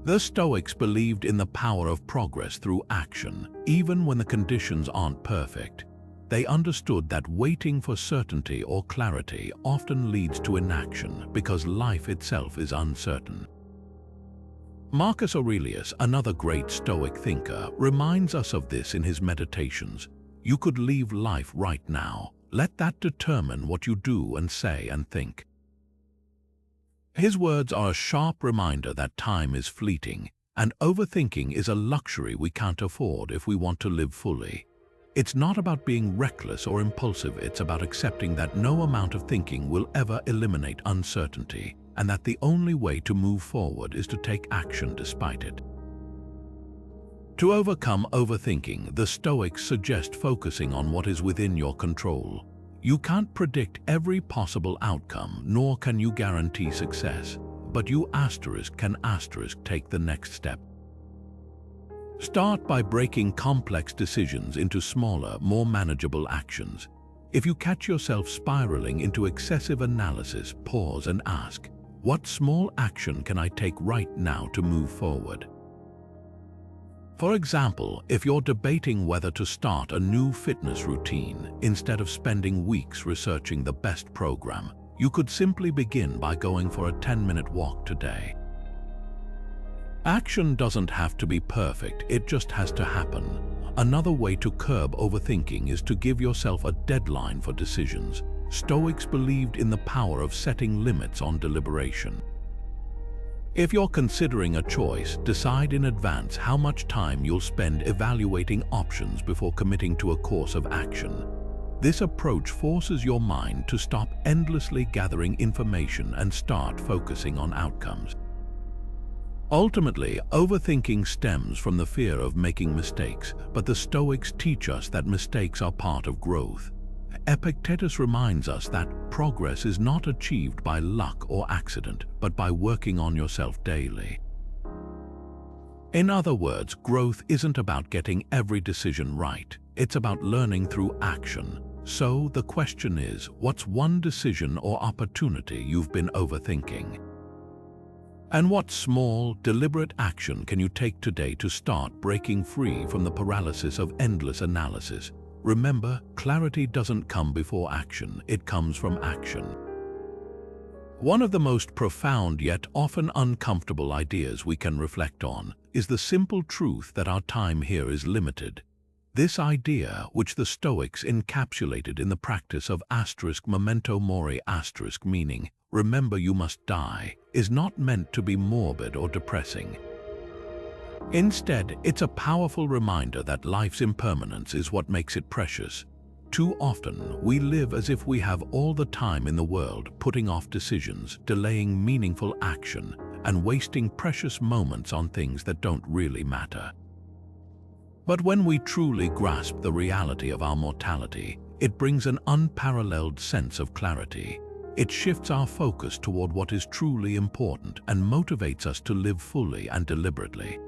The Stoics believed in the power of progress through action, even when the conditions aren't perfect. They understood that waiting for certainty or clarity often leads to inaction because life itself is uncertain. Marcus Aurelius, another great Stoic thinker, reminds us of this in his Meditations. You could leave life right now. Let that determine what you do and say and think. His words are a sharp reminder that time is fleeting, and overthinking is a luxury we can't afford if we want to live fully. It's not about being reckless or impulsive, it's about accepting that no amount of thinking will ever eliminate uncertainty, and that the only way to move forward is to take action despite it. To overcome overthinking, the Stoics suggest focusing on what is within your control. You can't predict every possible outcome, nor can you guarantee success, but you can take the next step. Start by breaking complex decisions into smaller, more manageable actions. If you catch yourself spiraling into excessive analysis, pause and ask, what small action can I take right now to move forward? For example, if you're debating whether to start a new fitness routine, instead of spending weeks researching the best program, you could simply begin by going for a 10-minute walk today. Action doesn't have to be perfect, it just has to happen. Another way to curb overthinking is to give yourself a deadline for decisions. Stoics believed in the power of setting limits on deliberation. If you're considering a choice, decide in advance how much time you'll spend evaluating options before committing to a course of action. This approach forces your mind to stop endlessly gathering information and start focusing on outcomes. Ultimately, overthinking stems from the fear of making mistakes, but the Stoics teach us that mistakes are part of growth. Epictetus reminds us that progress is not achieved by luck or accident, but by working on yourself daily. In other words, growth isn't about getting every decision right. It's about learning through action. So the question is, what's one decision or opportunity you've been overthinking? And what small, deliberate action can you take today to start breaking free from the paralysis of endless analysis? Remember, clarity doesn't come before action, it comes from action. One of the most profound yet often uncomfortable ideas we can reflect on is the simple truth that our time here is limited. This idea, which the Stoics encapsulated in the practice of memento mori meaning, remember you must die, is not meant to be morbid or depressing. Instead, it's a powerful reminder that life's impermanence is what makes it precious. Too often, we live as if we have all the time in the world, putting off decisions, delaying meaningful action, and wasting precious moments on things that don't really matter. But when we truly grasp the reality of our mortality, it brings an unparalleled sense of clarity. It shifts our focus toward what is truly important and motivates us to live fully and deliberately.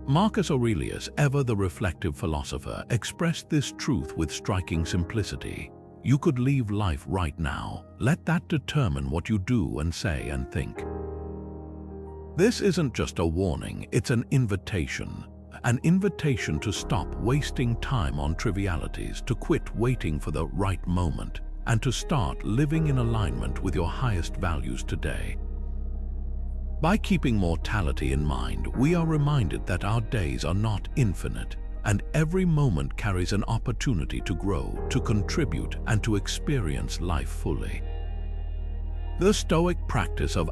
Marcus Aurelius, ever the reflective philosopher, expressed this truth with striking simplicity. You could leave life right now. Let that determine what you do and say and think. This isn't just a warning, it's an invitation. An invitation to stop wasting time on trivialities, to quit waiting for the right moment, and to start living in alignment with your highest values today. By keeping mortality in mind, we are reminded that our days are not infinite, and every moment carries an opportunity to grow, to contribute, and to experience life fully. The Stoic practice of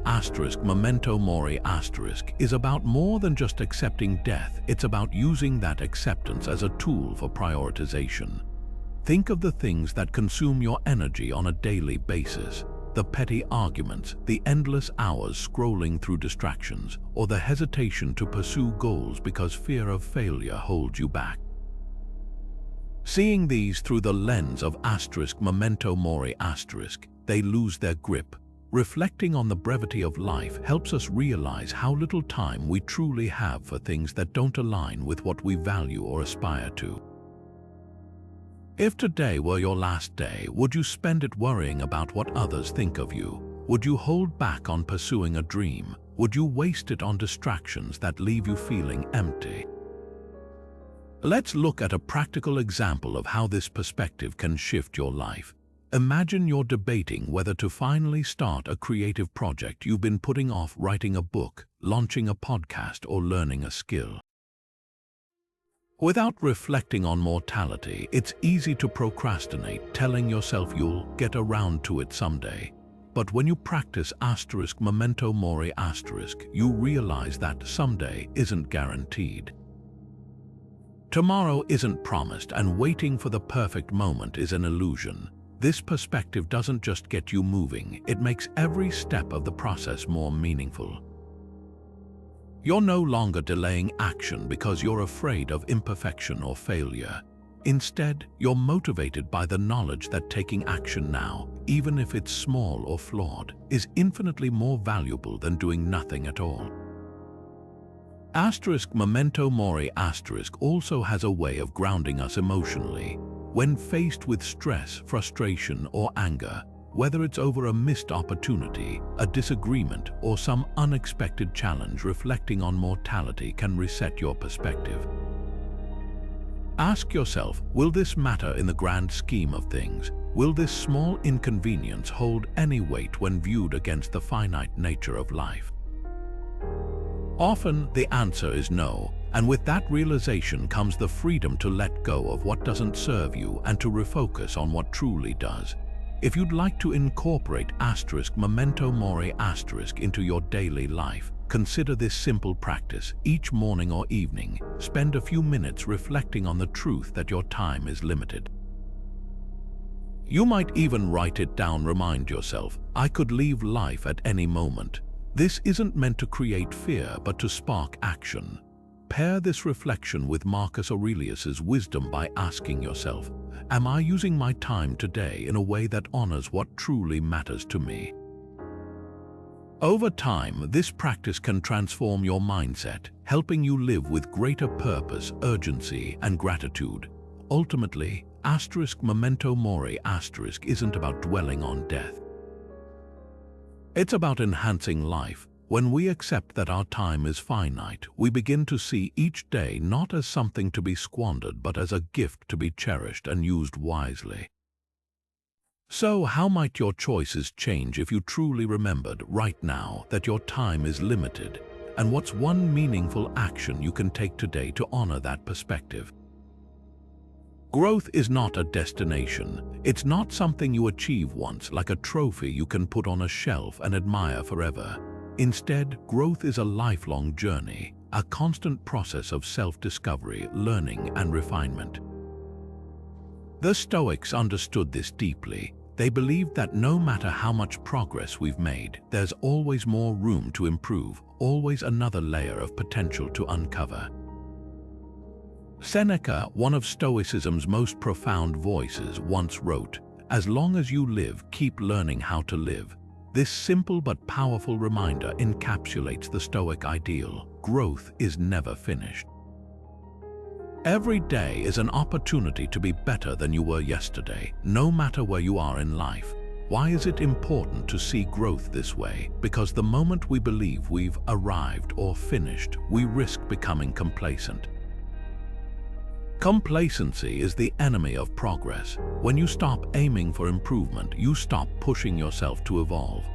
memento mori is about more than just accepting death. It's about using that acceptance as a tool for prioritization. Think of the things that consume your energy on a daily basis. The petty arguments, the endless hours scrolling through distractions, or the hesitation to pursue goals because fear of failure holds you back. Seeing these through the lens of memento mori, they lose their grip. Reflecting on the brevity of life helps us realize how little time we truly have for things that don't align with what we value or aspire to. If today were your last day, would you spend it worrying about what others think of you? Would you hold back on pursuing a dream? Would you waste it on distractions that leave you feeling empty? Let's look at a practical example of how this perspective can shift your life. Imagine you're debating whether to finally start a creative project you've been putting off, writing a book, launching a podcast, or learning a skill. Without reflecting on mortality, it's easy to procrastinate, telling yourself you'll get around to it someday. But when you practice memento mori, you realize that someday isn't guaranteed. Tomorrow isn't promised, and waiting for the perfect moment is an illusion. This perspective doesn't just get you moving, it makes every step of the process more meaningful. You're no longer delaying action because you're afraid of imperfection or failure. Instead, you're motivated by the knowledge that taking action now, even if it's small or flawed, is infinitely more valuable than doing nothing at all. Memento mori also has a way of grounding us emotionally. When faced with stress, frustration, or anger, whether it's over a missed opportunity, a disagreement, or some unexpected challenge, reflecting on mortality can reset your perspective. Ask yourself, will this matter in the grand scheme of things? Will this small inconvenience hold any weight when viewed against the finite nature of life? Often, the answer is no, and with that realization comes the freedom to let go of what doesn't serve you and to refocus on what truly does. If you'd like to incorporate memento mori into your daily life, consider this simple practice. Each morning or evening, spend a few minutes reflecting on the truth that your time is limited. You might even write it down. Remind yourself, I could leave life at any moment. This isn't meant to create fear, but to spark action. pair this reflection with Marcus Aurelius's wisdom by asking yourself, am I using my time today in a way that honors what truly matters to me? Over time, this practice can transform your mindset, helping you live with greater purpose, urgency, and gratitude. Ultimately, memento mori isn't about dwelling on death. It's about enhancing life. When we accept that our time is finite, we begin to see each day not as something to be squandered, but as a gift to be cherished and used wisely. So, how might your choices change if you truly remembered right now that your time is limited, and what's one meaningful action you can take today to honor that perspective? Growth is not a destination. It's not something you achieve once, like a trophy you can put on a shelf and admire forever. Instead, growth is a lifelong journey, a constant process of self-discovery, learning, and refinement. The Stoics understood this deeply. They believed that no matter how much progress we've made, there's always more room to improve, always another layer of potential to uncover. Seneca, one of Stoicism's most profound voices, once wrote, "As long as you live, keep learning how to live." This simple but powerful reminder encapsulates the Stoic ideal: growth is never finished. Every day is an opportunity to be better than you were yesterday, no matter where you are in life. Why is it important to see growth this way? Because the moment we believe we've arrived or finished, we risk becoming complacent. Complacency is the enemy of progress. When you stop aiming for improvement, you stop pushing yourself to evolve.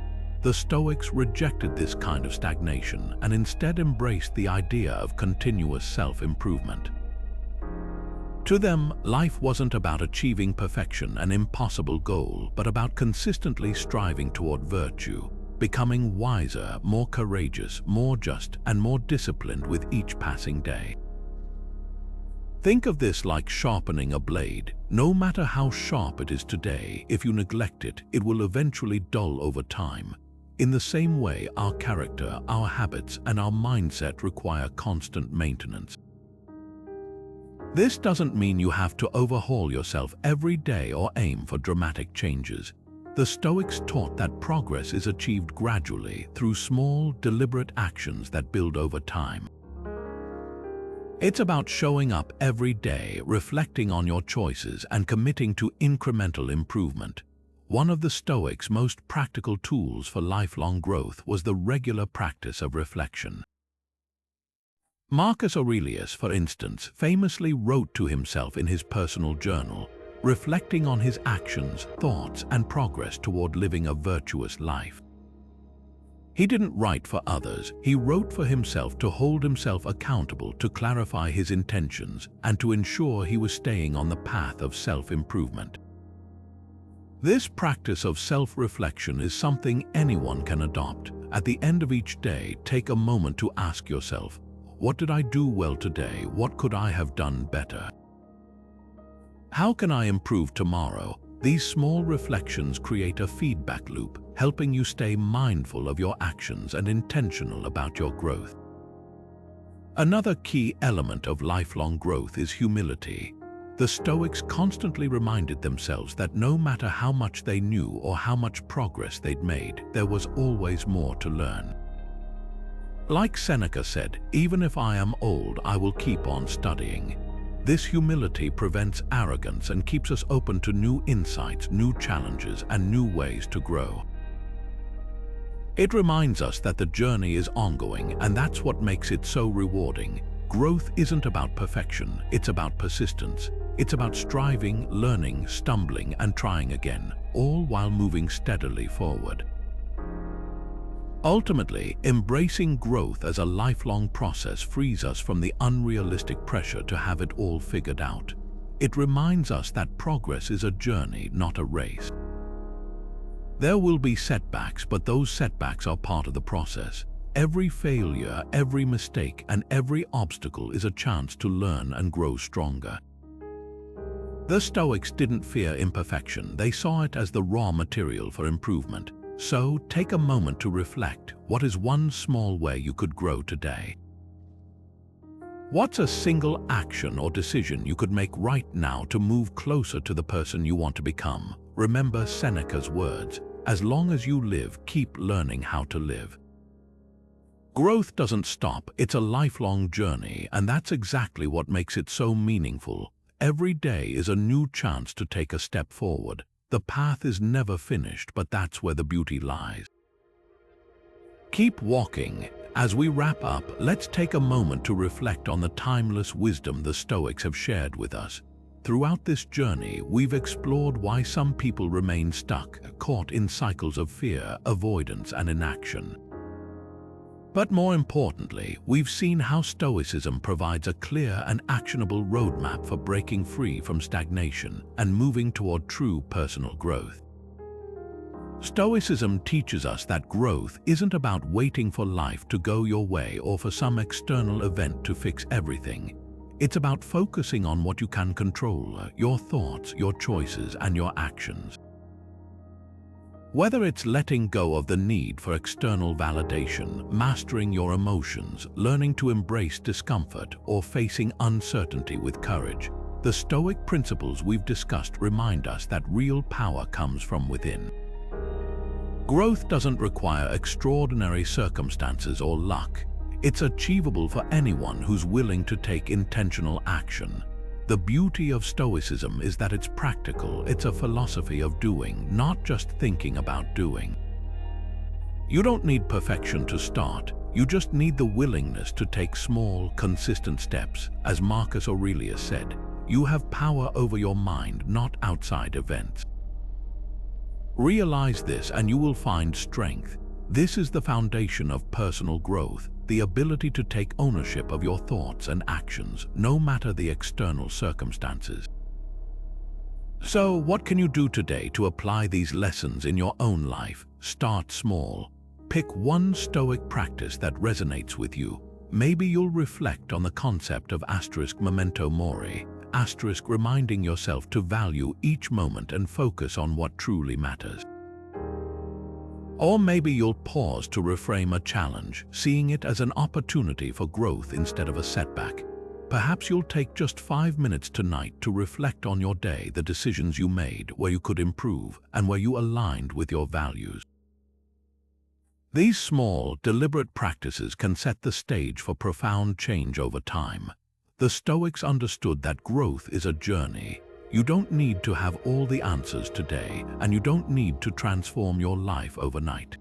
The Stoics rejected this kind of stagnation and instead embraced the idea of continuous self-improvement. To them, life wasn't about achieving perfection, an impossible goal, but about consistently striving toward virtue, becoming wiser, more courageous, more just, and more disciplined with each passing day. Think of this like sharpening a blade. No matter how sharp it is today, if you neglect it, it will eventually dull over time. In the same way, our character, our habits, and our mindset require constant maintenance. This doesn't mean you have to overhaul yourself every day or aim for dramatic changes. The Stoics taught that progress is achieved gradually through small, deliberate actions that build over time. It's about showing up every day, reflecting on your choices, and committing to incremental improvement. One of the Stoics' most practical tools for lifelong growth was the regular practice of reflection. Marcus Aurelius, for instance, famously wrote to himself in his personal journal, reflecting on his actions, thoughts, and progress toward living a virtuous life. He didn't write for others, he wrote for himself to hold himself accountable, to clarify his intentions, and to ensure he was staying on the path of self-improvement. This practice of self-reflection is something anyone can adopt. At the end of each day, take a moment to ask yourself, what did I do well today? What could I have done better? How can I improve tomorrow? These small reflections create a feedback loop, helping you stay mindful of your actions and intentional about your growth. Another key element of lifelong growth is humility. The Stoics constantly reminded themselves that no matter how much they knew or how much progress they'd made, there was always more to learn. Like Seneca said, "Even if I am old, I will keep on studying." This humility prevents arrogance and keeps us open to new insights, new challenges, and new ways to grow. It reminds us that the journey is ongoing, and that's what makes it so rewarding. Growth isn't about perfection, it's about persistence. It's about striving, learning, stumbling, and trying again, all while moving steadily forward. Ultimately, embracing growth as a lifelong process frees us from the unrealistic pressure to have it all figured out. It reminds us that progress is a journey, not a race. There will be setbacks, but those setbacks are part of the process. Every failure, every mistake, and every obstacle is a chance to learn and grow stronger. The Stoics didn't fear imperfection, they saw it as the raw material for improvement. So, take a moment to reflect, what is one small way you could grow today? What's a single action or decision you could make right now to move closer to the person you want to become? Remember Seneca's words, as long as you live, keep learning how to live. Growth doesn't stop, it's a lifelong journey, and that's exactly what makes it so meaningful. Every day is a new chance to take a step forward. The path is never finished, but that's where the beauty lies. Keep walking. As we wrap up, let's take a moment to reflect on the timeless wisdom the Stoics have shared with us. Throughout this journey, we've explored why some people remain stuck, caught in cycles of fear, avoidance, and inaction. But more importantly, we've seen how Stoicism provides a clear and actionable roadmap for breaking free from stagnation and moving toward true personal growth. Stoicism teaches us that growth isn't about waiting for life to go your way or for some external event to fix everything. It's about focusing on what you can control, your thoughts, your choices, and your actions. Whether it's letting go of the need for external validation, mastering your emotions, learning to embrace discomfort, or facing uncertainty with courage, the Stoic principles we've discussed remind us that real power comes from within. Growth doesn't require extraordinary circumstances or luck. It's achievable for anyone who's willing to take intentional action. The beauty of Stoicism is that it's practical. It's a philosophy of doing, not just thinking about doing. You don't need perfection to start. You just need the willingness to take small, consistent steps. As Marcus Aurelius said, you have power over your mind, not outside events. Realize this and you will find strength. This is the foundation of personal growth, the ability to take ownership of your thoughts and actions, no matter the external circumstances. So, what can you do today to apply these lessons in your own life? Start small. Pick one Stoic practice that resonates with you. Maybe you'll reflect on the concept of memento mori, reminding yourself to value each moment and focus on what truly matters. Or maybe you'll pause to reframe a challenge, seeing it as an opportunity for growth instead of a setback. Perhaps you'll take just 5 minutes tonight to reflect on your day, the decisions you made, where you could improve, and where you aligned with your values. These small, deliberate practices can set the stage for profound change over time. The Stoics understood that growth is a journey. You don't need to have all the answers today, and you don't need to transform your life overnight.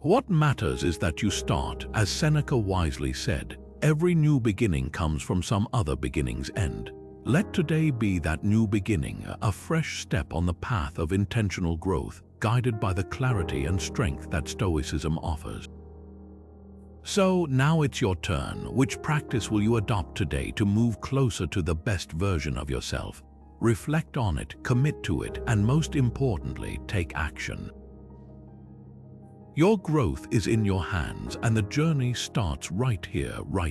What matters is that you start. As Seneca wisely said, every new beginning comes from some other beginning's end. Let today be that new beginning, a fresh step on the path of intentional growth, guided by the clarity and strength that Stoicism offers. So now it's your turn. Which practice will you adopt today to move closer to the best version of yourself? Reflect on it, commit to it, and most importantly, take action. Your growth is in your hands, and the journey starts right here, right